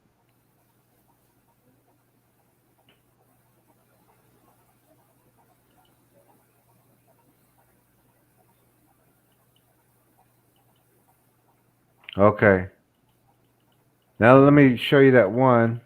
Okay. Now let me show you that one.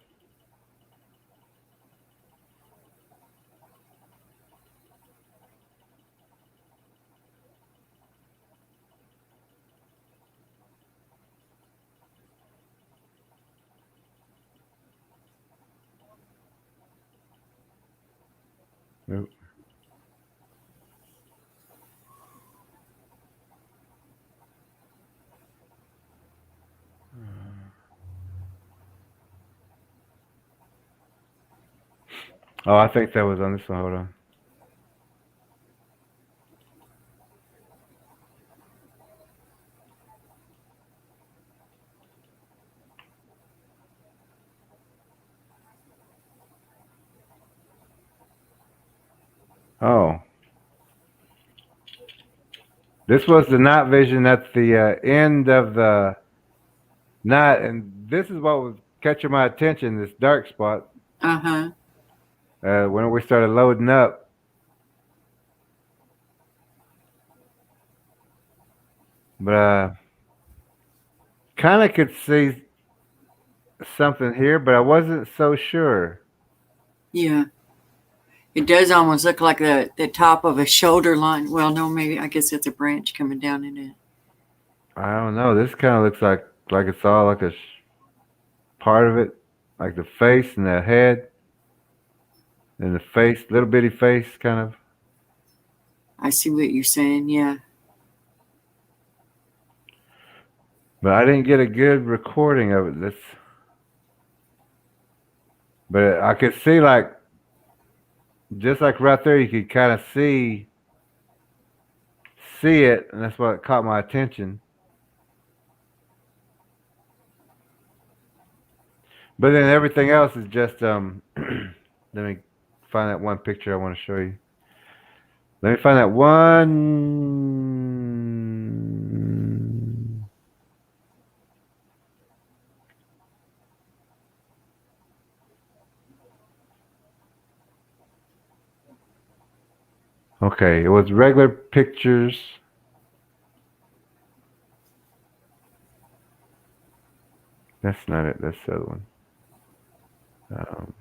Oh, I think that was on this one. Hold on. Oh, this was the night vision at the end of the night, and this is what was catching my attention. This dark spot. Uh-huh. When we started loading up, but kind of could see something here, but I wasn't so sure. Yeah. It does almost look like the top of a shoulder line. Well, no, maybe I guess it's a branch coming down in it. I don't know. This kind of looks like it's all like a part of it, like the face and the head and the face, little bitty face, kind of. I see what you're saying. Yeah. But I didn't get a good recording of it. But I could see like just like right there, you could kind of see it, and that's what caught my attention. But then everything else is just let me find that one picture I want to show you. Let me find that one. Okay, it was regular pictures. That's not it. That's the other one. Um,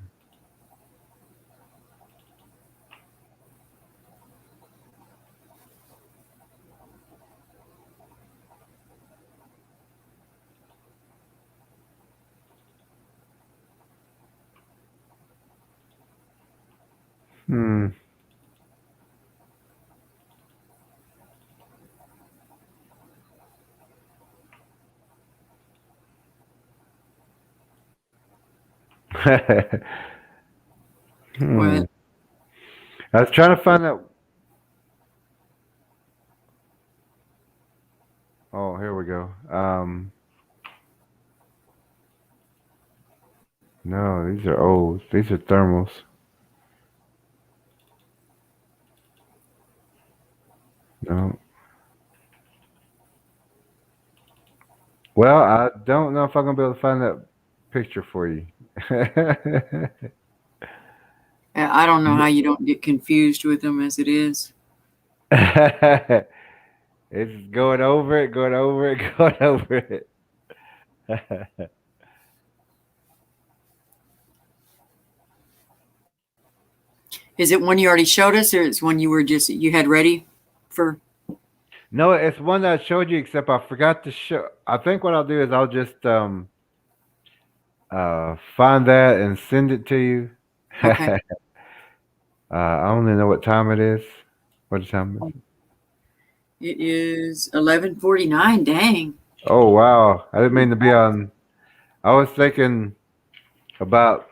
hmm. Hmm. What? I was trying to find that. Oh, here we go. No, these are old. These are thermals. No. Well, I don't know if I'm gonna be able to find that picture for you. I don't know how you don't get confused with them as it is. It's going over it, going over it, going over it. Is it one you already showed us, or is one you were just you had ready for? No, it's one that I showed you, except I forgot to show. I think what I'll do is I'll just find that and send it to you. Okay. I don't even know what time it is. What time is it? It is 11:49. Dang. Oh wow! I didn't mean to be on. I was thinking about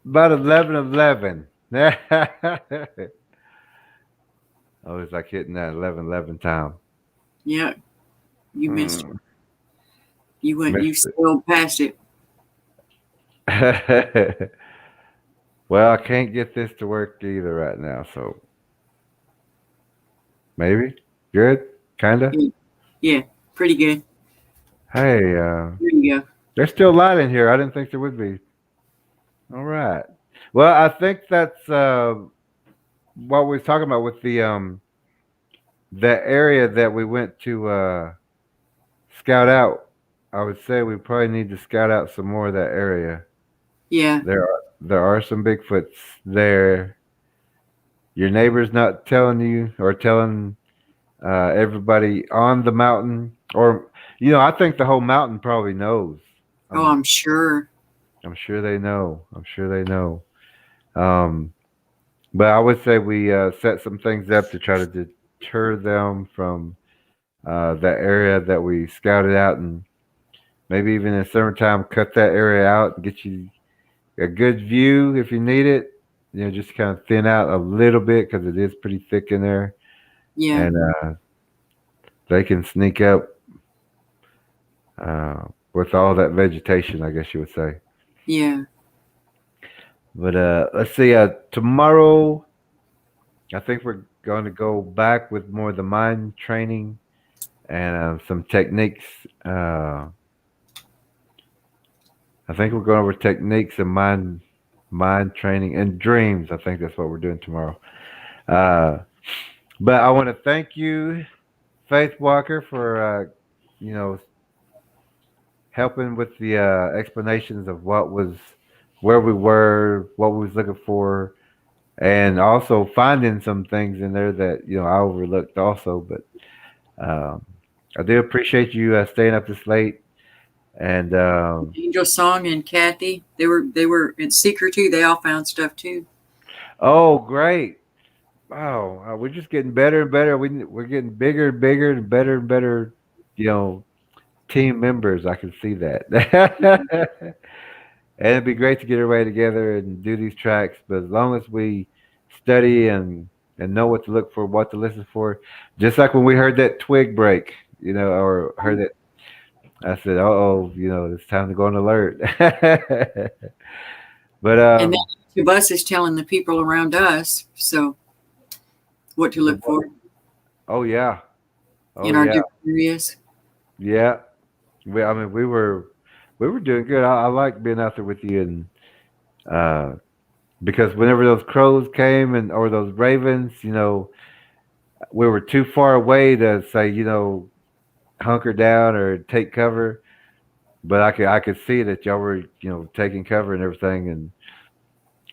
11:11. I was like hitting that 11:11 time. Yeah, you missed. Mm, You missed sailed past it. it. Well, I can't get this to work either right now, so maybe good, kinda. Yeah, yeah, pretty good. Hey, There you go. there's still light in here. I didn't think there would be. All right. Well, I think that's what we was talking about with the area that we went to scout out. I would say we probably need to scout out some more of that area. Yeah, There are some Bigfoots there. Your neighbor's not telling you or telling everybody on the mountain, or I think the whole mountain probably knows. oh, I'm I'm sure. I'm sure they know. I'm sure they know. Um, but I would say we set some things up to try to deter them from that area that we scouted out, and maybe even in summertime, cut that area out and get you a good view if you need it. Just kind of thin out a little bit because it is pretty thick in there, Yeah, and they can sneak up uh, with all that vegetation, I guess you would say. yeah. But let's see. Tomorrow, I think we're going to go back with more of the mind training and some techniques. I think we're going over techniques and mind training and dreams. I think that's what we're doing tomorrow. Uh, but I want to thank you, Faith Walker, for you know helping with the explanations of where we were, what we was looking for, and also finding some things in there that I overlooked also. But um, I do appreciate you staying up this late. And Angel Song and Kathy, they were in Seeker too. They all found stuff too. oh, great! Wow, we're just getting better and better. We're getting bigger and bigger and better. You know, team members. I can see that. And it'd be great to get everybody together and do these tracks. But as long as we study and know what to look for, what to listen for, just like when we heard that twig break, or heard that, I said, "Oh, it's time to go on alert." But And then each of us is telling the people around us so what to look for oh yeah, oh in our yeah, different areas. yeah. I mean, we were doing good. I like being out there with you, and uh, because whenever those crows came and or those ravens, we were too far away to say, hunker down or take cover. But I could see that y'all were, taking cover and everything. And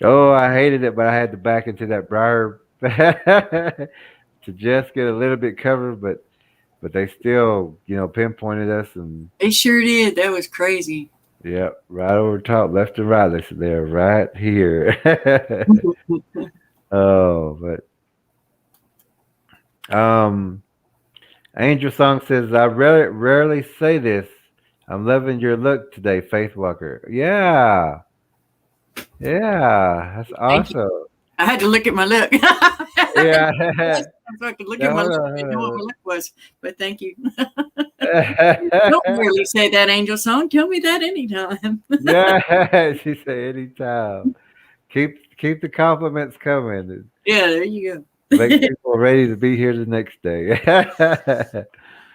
oh, I hated it, but I had to back into that briar to just get a little bit covered. But they still, pinpointed us, and They sure did. That was crazy. yeah, right over top, left and right. They said they're right here. Oh, but um, Angel Song says, I rarely say this. I'm loving your look today, Faith Walker. Yeah. Yeah. That's Thank you. awesome. I had to look at my look. Yeah. So I could look No, at my look and know what hold my look was. But thank you. Don't on. really say that, Angel Song. Tell me that anytime. Yeah. She said anytime. Keep the compliments coming. Yeah, there you Make go. people ready to be here the next day.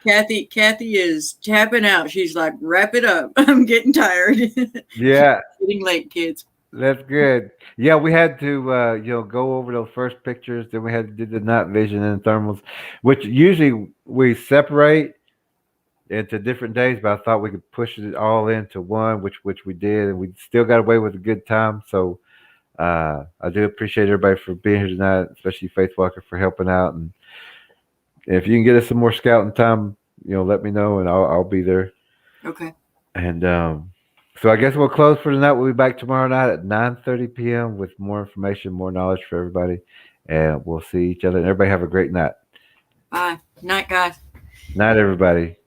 Kathy is tapping out. She's like, wrap it up. I'm getting tired. Yeah. Getting late, kids. That's good. Yeah, we had to go over those first pictures, then we had to do the night vision and thermals, which usually we separate into different days, but I thought we could push it all into one, which we did, and we still got away with a good time. So I do appreciate everybody for being here tonight, especially Faith Walker for helping out if you can get us some more scouting time, let me know and I'll be there. Okay. And so I guess we'll close for tonight. We'll be back tomorrow night at 9:30 p.m. with more information, more knowledge for everybody, and we'll see each other. And everybody have a great night. Bye. Night, guys. Night, everybody.